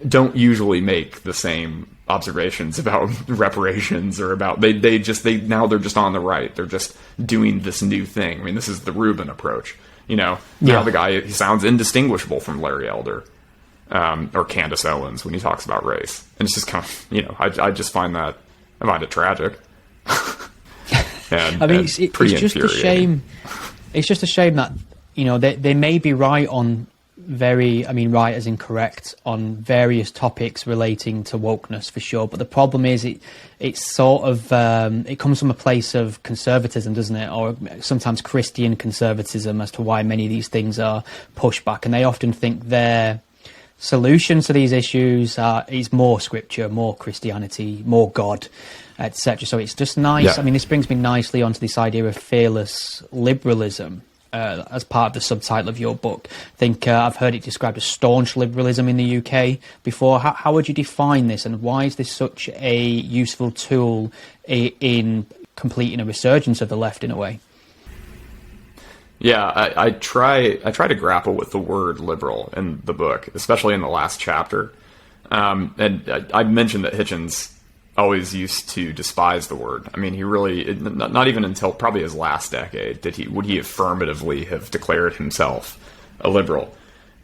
don't usually make the same observations about reparations or about they're just on the right. They're just doing this new thing. I mean, this is the Rubin approach. Now the guy, he sounds indistinguishable from Larry Elder or Candace Owens when he talks about race, and it's just kind of I just find it tragic. And, I mean, it's just a shame. It's just a shame that they may be right on right as in correct on various topics relating to wokeness for sure, but the problem is it's sort of it comes from a place of conservatism, doesn't it, or sometimes Christian conservatism as to why many of these things are pushed back, and they often think their solutions to these issues is more scripture, more Christianity, more God, etc. So it's just nice. Yeah. I mean, this brings me nicely onto this idea of fearless liberalism. As part of the subtitle of your book, I think I've heard it described as staunch liberalism in the UK before. How would you define this, and why is this such a useful tool in completing a resurgence of the left in a way? Yeah, I try to grapple with the word liberal in the book, especially in the last chapter. And I mentioned that Hitchens always used to despise the word. I mean, he really, not even until probably his last decade would he affirmatively have declared himself a liberal.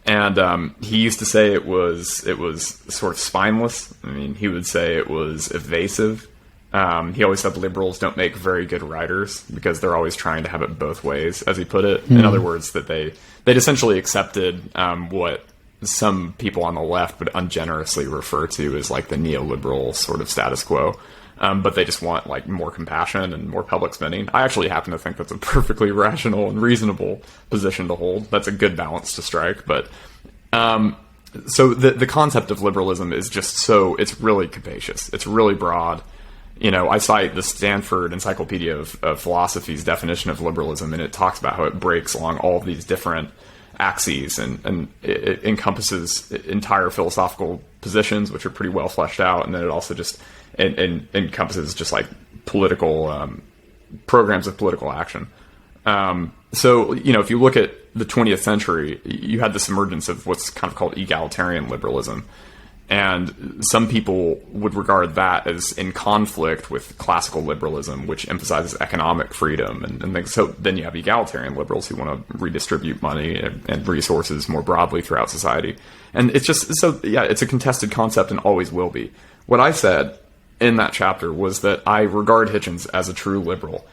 And he used to say it was sort of spineless. I mean, he would say it was evasive. He always said liberals don't make very good writers because they're always trying to have it both ways, as he put it. In other words, that they'd essentially accepted what some people on the left would ungenerously refer to as like the neoliberal sort of status quo. But they just want like more compassion and more public spending. I actually happen to think that's a perfectly rational and reasonable position to hold. That's a good balance to strike. But so the concept of liberalism is just it's really capacious. It's really broad. I cite the Stanford Encyclopedia of Philosophy's definition of liberalism, and it talks about how it breaks along all of these different axes, and it encompasses entire philosophical positions, which are pretty well fleshed out, and then it also just encompasses just like political programs of political action. So, if you look at the 20th century, you had this emergence of what's kind of called egalitarian liberalism. And some people would regard that as in conflict with classical liberalism, which emphasizes economic freedom and things. So then you have egalitarian liberals who want to redistribute money and resources more broadly throughout society. And it's just, it's a contested concept and always will be. What I said in that chapter was that I regard Hitchens as a true liberal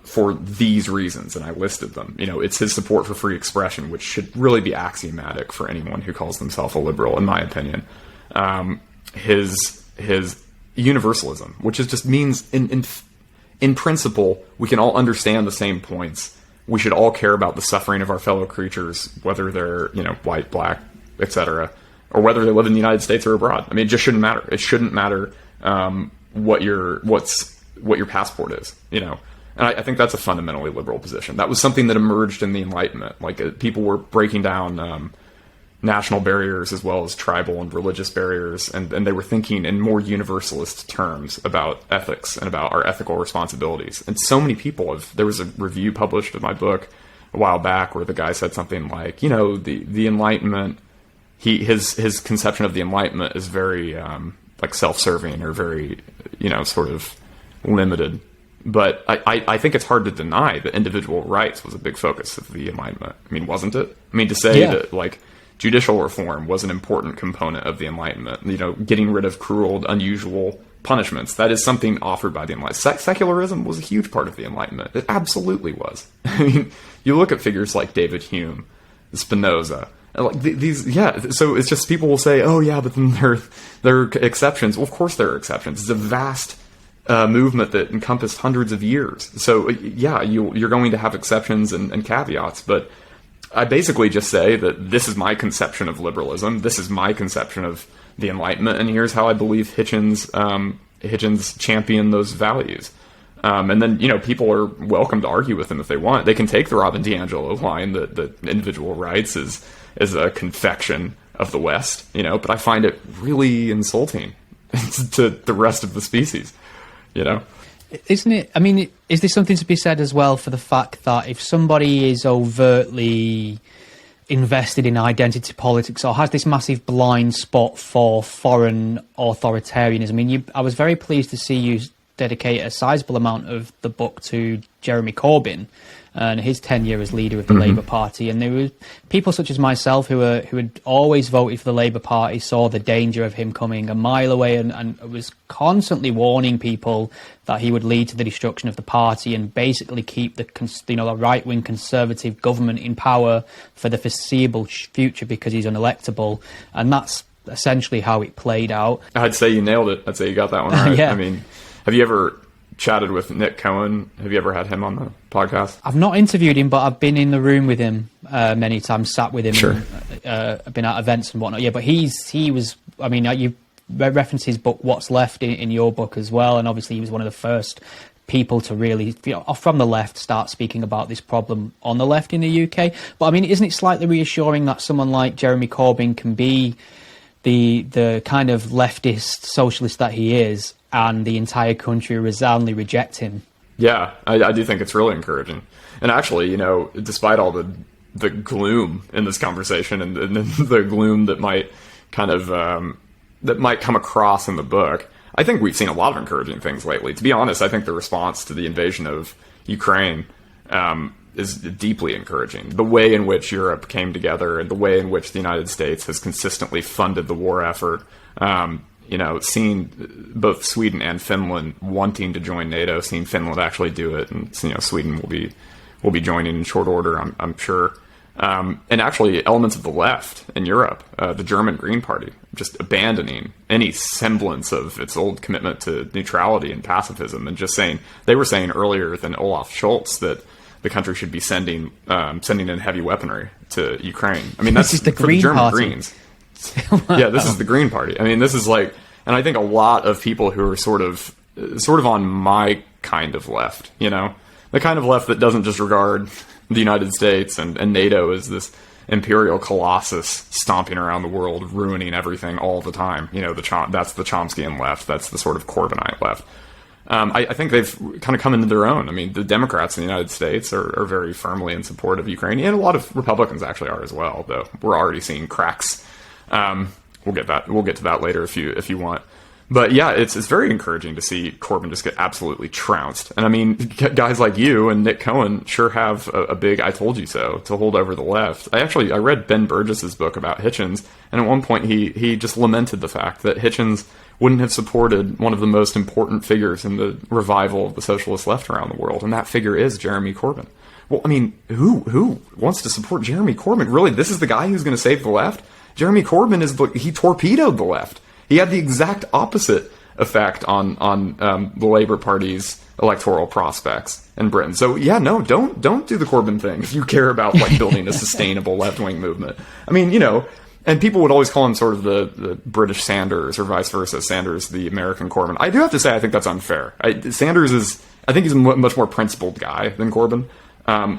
for these reasons, and I listed them. It's his support for free expression, which should really be axiomatic for anyone who calls themselves a liberal, in my opinion. His universalism, which just means in principle we can all understand the same points. We should all care about the suffering of our fellow creatures, whether they're white, black, etc., or whether they live in the United States or abroad. I mean, it just shouldn't matter. It shouldn't matter what your passport is. And I think that's a fundamentally liberal position. That was something that emerged in the Enlightenment. Like people were breaking down national barriers as well as tribal and religious barriers, and they were thinking in more universalist terms about ethics and about our ethical responsibilities. And so many people there was a review published of my book a while back where the guy said something like, the Enlightenment, his conception of the Enlightenment is very like self-serving or very, sort of limited. But I think it's hard to deny that individual rights was a big focus of the Enlightenment. I mean, wasn't it? I mean, to say that, like, judicial reform was an important component of the Enlightenment, getting rid of cruel, unusual punishments, that is something offered by the Enlightenment. Secularism was a huge part of the Enlightenment. It absolutely was. I mean, you look at figures like David Hume, Spinoza, like these, so it's just people will say, oh, yeah, but then there are exceptions. Well, of course there are exceptions. It's a vast movement that encompassed hundreds of years. So, you're going to have exceptions and caveats, but I basically just say that this is my conception of liberalism, this is my conception of the Enlightenment, and here's how I believe Hitchens Hitchens championed those values. And then, people are welcome to argue with him if they want. They can take the Robin DiAngelo line that individual rights is a confection of the West, but I find it really insulting to the rest of the species, Isn't it? I mean, is there something to be said as well for the fact that if somebody is overtly invested in identity politics or has this massive blind spot for foreign authoritarianism? I mean, I was very pleased to see you dedicate a sizable amount of the book to Jeremy Corbyn and his tenure as leader of the Labour Party. And there were people such as myself who had always voted for the Labour Party, saw the danger of him coming a mile away and was constantly warning people that he would lead to the destruction of the party and basically keep the right-wing conservative government in power for the foreseeable future because he's unelectable. And that's essentially how it played out. I'd say you nailed it. I'd say you got that one right. Yeah. I mean, have you ever chatted with Nick Cohen? Have you ever had him on the podcast? I've not interviewed him, but I've been in the room with him many times, sat with him. Sure. I've been at events and whatnot. Yeah, but he was, I mean, you referenced his book, What's Left, in your book as well. And obviously he was one of the first people to really, from the left, start speaking about this problem on the left in the UK. But I mean, isn't it slightly reassuring that someone like Jeremy Corbyn can be the kind of leftist socialist that he is, and the entire country resoundingly reject him? Yeah, I do think it's really encouraging. And actually, despite all the gloom in this conversation and the gloom that might kind of that might come across in the book, I think we've seen a lot of encouraging things lately. To be honest, I think the response to the invasion of Ukraine is deeply encouraging. The way in which Europe came together and the way in which the United States has consistently funded the war effort, seeing both Sweden and Finland wanting to join NATO, seeing Finland actually do it, and Sweden will be joining in short order, I'm sure. And actually, elements of the left in Europe, the German Green Party, just abandoning any semblance of its old commitment to neutrality and pacifism, and just they were saying earlier than Olaf Scholz that the country should be sending in heavy weaponry to Ukraine. I mean, that's the for Green the German Party. Greens. Wow. Yeah, this is the Green Party. I mean, this is like, and I think a lot of people who are sort of on my kind of left, the kind of left that doesn't just regard the United States and NATO as this imperial colossus stomping around the world, ruining everything all the time. That's the Chomskyan left. That's the sort of Corbynite left. I think they've kind of come into their own. I mean, the Democrats in the United States are very firmly in support of Ukraine, and a lot of Republicans actually are as well, though we're already seeing cracks. We'll get to that later if you want. But yeah, it's very encouraging to see Corbyn just get absolutely trounced. And I mean, guys like you and Nick Cohen sure have a big "I told you so" to hold over the left. I read Ben Burgess's book about Hitchens, and at one point he just lamented the fact that Hitchens wouldn't have supported one of the most important figures in the revival of the socialist left around the world, and that figure is Jeremy Corbyn. Well, I mean, who wants to support Jeremy Corbyn? Really, this is the guy who's going to save the left? Jeremy Corbyn he torpedoed the left. He had the exact opposite effect on the Labour Party's electoral prospects in Britain. So yeah, no, don't do the Corbyn thing if you care about building a sustainable left-wing movement. I mean, and people would always call him sort of the British Sanders or vice versa. Sanders, the American Corbyn. I do have to say, I think that's unfair. Sanders I think he's a much more principled guy than Corbyn.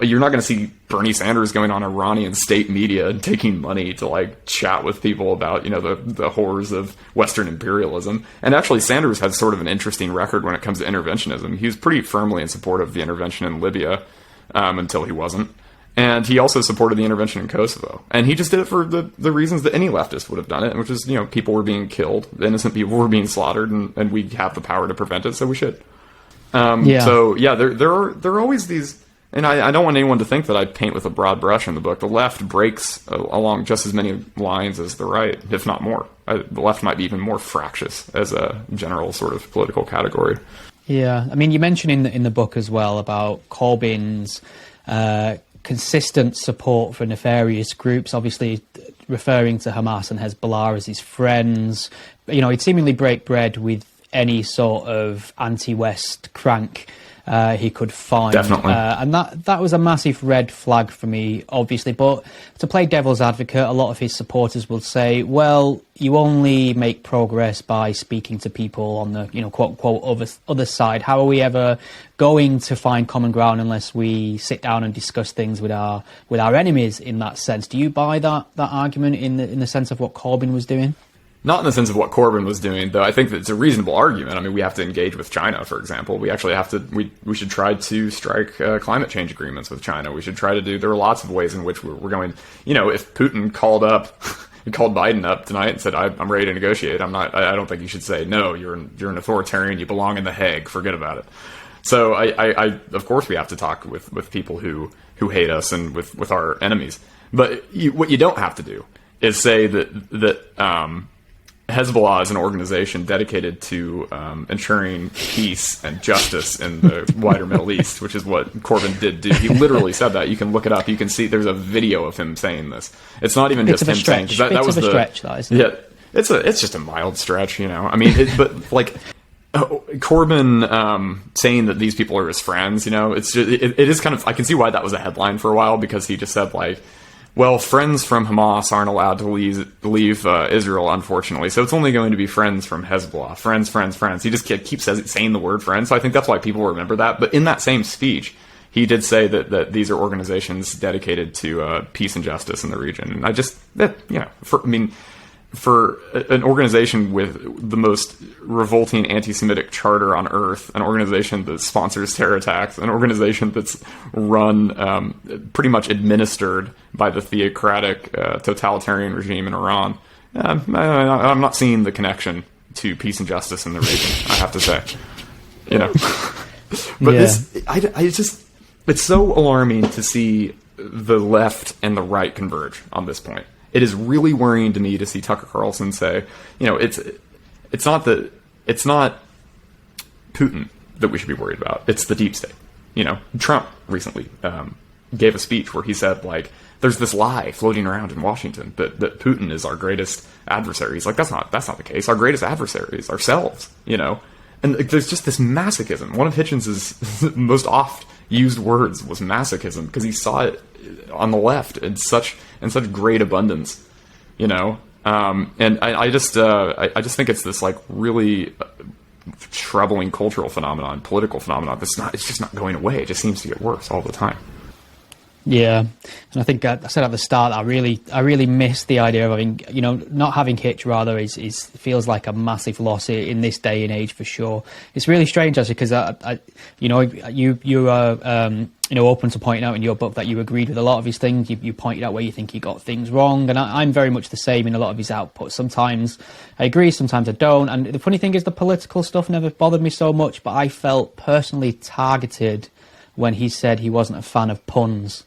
You're not going to see Bernie Sanders going on Iranian state media and taking money to chat with people about the horrors of Western imperialism. And actually, Sanders has sort of an interesting record when it comes to interventionism. He was pretty firmly in support of the intervention in Libya until he wasn't. And he also supported the intervention in Kosovo. And he just did it for the reasons that any leftist would have done it, which is, people were being killed, innocent people were being slaughtered, and we have the power to prevent it, so we should. So, yeah, there are always these... And I don't want anyone to think that I paint with a broad brush in the book. The left breaks along just as many lines as the right, if not more. The left might be even more fractious as a general sort of political category. Yeah. I mean, you mentioned in the book as well about Corbyn's consistent support for nefarious groups, obviously referring to Hamas and Hezbollah as his friends. He'd seemingly break bread with any sort of anti-West crank he could find. Definitely. And that was a massive red flag for me, obviously. But to play devil's advocate, a lot of his supporters will say, well, you only make progress by speaking to people on the, quote unquote, other side. How are we ever going to find common ground unless we sit down and discuss things with our enemies in that sense? Do you buy that argument in the sense of what Corbyn was doing? Not in the sense of what Corbyn was doing, though I think that it's a reasonable argument. I mean, we have to engage with China, for example. We actually have to, we should try to strike climate change agreements with China. We should try to there are lots of ways in which we're going, if Putin called Biden up tonight and said, I'm ready to negotiate, I don't think you should say, no, you're an authoritarian, you belong in The Hague, forget about it. So I of course we have to talk with people who hate us and with our enemies. But what you don't have to do is say that Hezbollah is an organization dedicated to ensuring peace and justice in the wider Middle East, which is what Corbyn did do. He literally said that. You can look it up. You can see there's a video of him saying this. It's not even just him saying, because that was the stretch, that, isn't it? Yeah, it's just a mild stretch, I mean, but like Corbyn saying that these people are his friends, it's just, it is kind of, I can see why that was a headline for a while, because he just said like, well, friends from Hamas aren't allowed to leave Israel, unfortunately. So it's only going to be friends from Hezbollah. Friends. He just keeps saying the word friends. So I think that's why people remember that. But in that same speech, he did say that these are organizations dedicated to peace and justice in the region. And I just, for an organization with the most revolting anti-Semitic charter on earth, an organization that sponsors terror attacks, an organization that's run, pretty much administered by the theocratic totalitarian regime in Iran, I'm not seeing the connection to peace and justice in the region, I have to say. But yeah. It's so alarming to see the left and the right converge on this point. It is really worrying to me to see Tucker Carlson say, it's not Putin that we should be worried about. It's the deep state. Trump recently gave a speech where he said, like, there's this lie floating around in Washington that Putin is our greatest adversary. He's like, that's not the case. Our greatest adversary is ourselves, And there's just this masochism. One of Hitchens' most oft used words was masochism, because he saw it on the left in such great abundance, and I just think it's this like really troubling cultural phenomenon, political phenomenon. It's just not going away. It just seems to get worse all the time. Yeah, and I think I said at the start, I really miss the idea of having, not having Hitch rather is feels like a massive loss in this day and age for sure. It's really strange actually, because you are open to pointing out in your book that you agreed with a lot of his things. You pointed out where you think he got things wrong, and I'm very much the same in a lot of his output. Sometimes I agree, sometimes I don't. And the funny thing is, the political stuff never bothered me so much, but I felt personally targeted when he said he wasn't a fan of puns.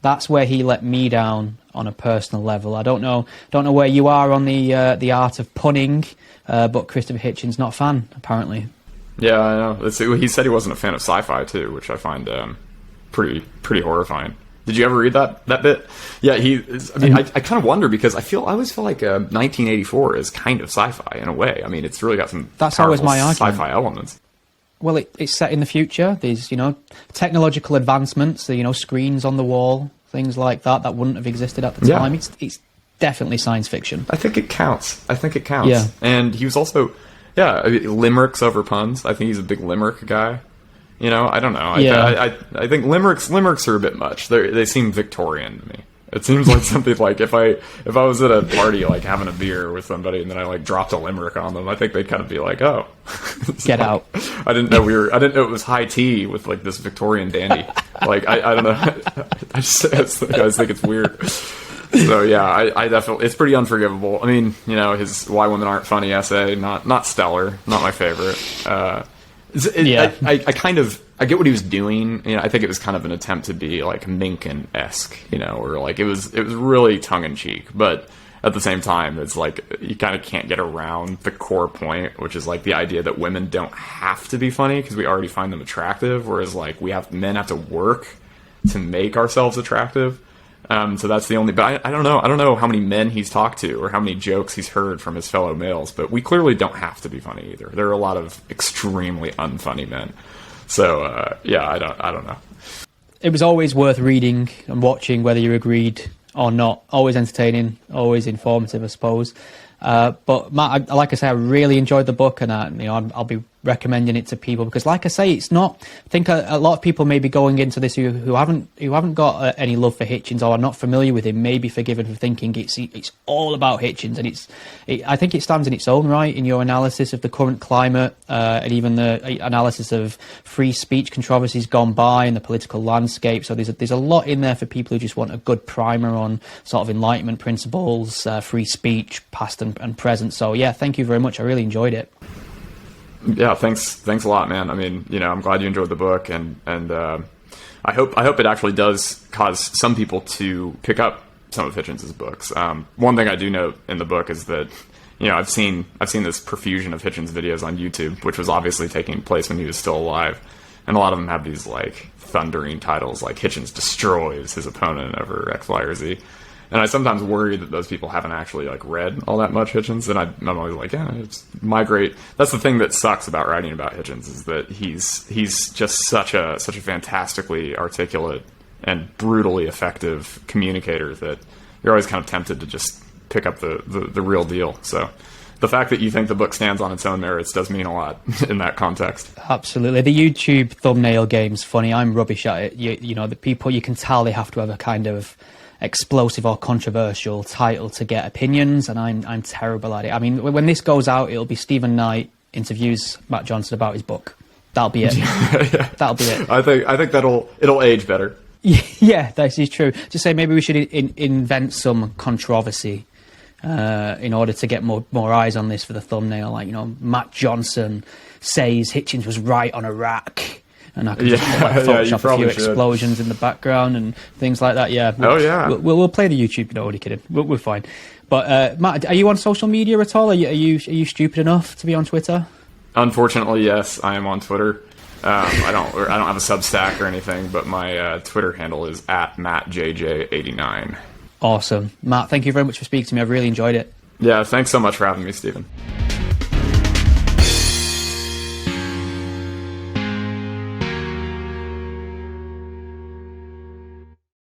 That's where he let me down on a personal level. I don't know where you are on the art of punning, but Christopher Hitchens not a fan apparently. Yeah, I know. He said he wasn't a fan of sci-fi too, which I find pretty horrifying. Did you ever read that bit? Yeah, I kind of wonder, because I always feel like 1984 is kind of sci-fi in a way. I mean, it's really got some That's always my argument. Sci-fi elements. Well, it's set in the future. There's, technological advancements, screens on the wall, things like that wouldn't have existed at the time. It's definitely science fiction. I think it counts. Yeah. And he was also, limericks over puns. I think he's a big limerick guy. I don't know. I think limericks are a bit much. They seem Victorian to me. It seems like something like if I was at a party like having a beer with somebody and then I like dropped a limerick on them, I think they'd kind of be like, "Oh, get out!" I didn't know it was high tea with like this Victorian dandy. Like I don't know. I just think it's weird. So yeah, I definitely, it's pretty unforgivable. I mean, his "Why Women Aren't Funny" essay, not stellar, not my favorite. I get what he was doing. I think it was kind of an attempt to be like Mencken-esque, or like it was really tongue in cheek. But at the same time, it's like you kind of can't get around the core point, which is like the idea that women don't have to be funny because we already find them attractive, whereas like men have to work to make ourselves attractive. So that's the only. But I don't know. I don't know how many men he's talked to or how many jokes he's heard from his fellow males. But we clearly don't have to be funny either. There are a lot of extremely unfunny men. So yeah, I don't know. It was always worth reading and watching, whether you agreed or not. Always entertaining, always informative, I suppose. But Matt, like I say, I really enjoyed the book, and I'll be recommending it to people because, like I say, it's not. I think a lot of people may be going into this who haven't got any love for Hitchens or are not familiar with him, may be forgiven for thinking it's all about Hitchens, and I think it stands in its own right in your analysis of the current climate and even the analysis of free speech controversies gone by and the political landscape. So there's a lot in there for people who just want a good primer on sort of Enlightenment principles, free speech, past and present. So yeah, thank you very much. I really enjoyed it. Yeah, thanks a lot, man. I mean, I'm glad you enjoyed the book, and I hope it actually does cause some people to pick up some of Hitchens' books. One thing I do note in the book is that I've seen this profusion of Hitchens videos on YouTube, which was obviously taking place when he was still alive, and a lot of them have these like thundering titles like Hitchens destroys his opponent over X, Y, or Z. And I sometimes worry that those people haven't actually like read all that much Hitchens, and I'm always like, yeah, it's my great. That's the thing that sucks about writing about Hitchens, is that he's just such a fantastically articulate and brutally effective communicator that you're always kind of tempted to just pick up the real deal. So the fact that you think the book stands on its own merits does mean a lot in that context. Absolutely. The YouTube thumbnail game's funny. I'm rubbish at it. The people, you can tell they have to have a kind of explosive or controversial title to get opinions, and I'm terrible at it. I mean, when this goes out, it'll be Stephen Knight interviews Matt Johnson about his book. That'll be it. Yeah. That'll be it. I think it'll age better. Yeah, that is true. Just say maybe we should invent some controversy in order to get more eyes on this for the thumbnail. Like, Matt Johnson says Hitchens was right on Iraq. And I could just Photoshop a few explosions in the background and things like that. Yeah. We'll play the YouTube. No, only kidding. We're fine. But Matt, are you on social media at all? Are you stupid enough to be on Twitter? Unfortunately, yes, I am on Twitter. I don't have a Substack or anything, but my Twitter handle is @MattJJ89. Awesome, Matt. Thank you very much for speaking to me. I've really enjoyed it. Yeah, thanks so much for having me, Stephen.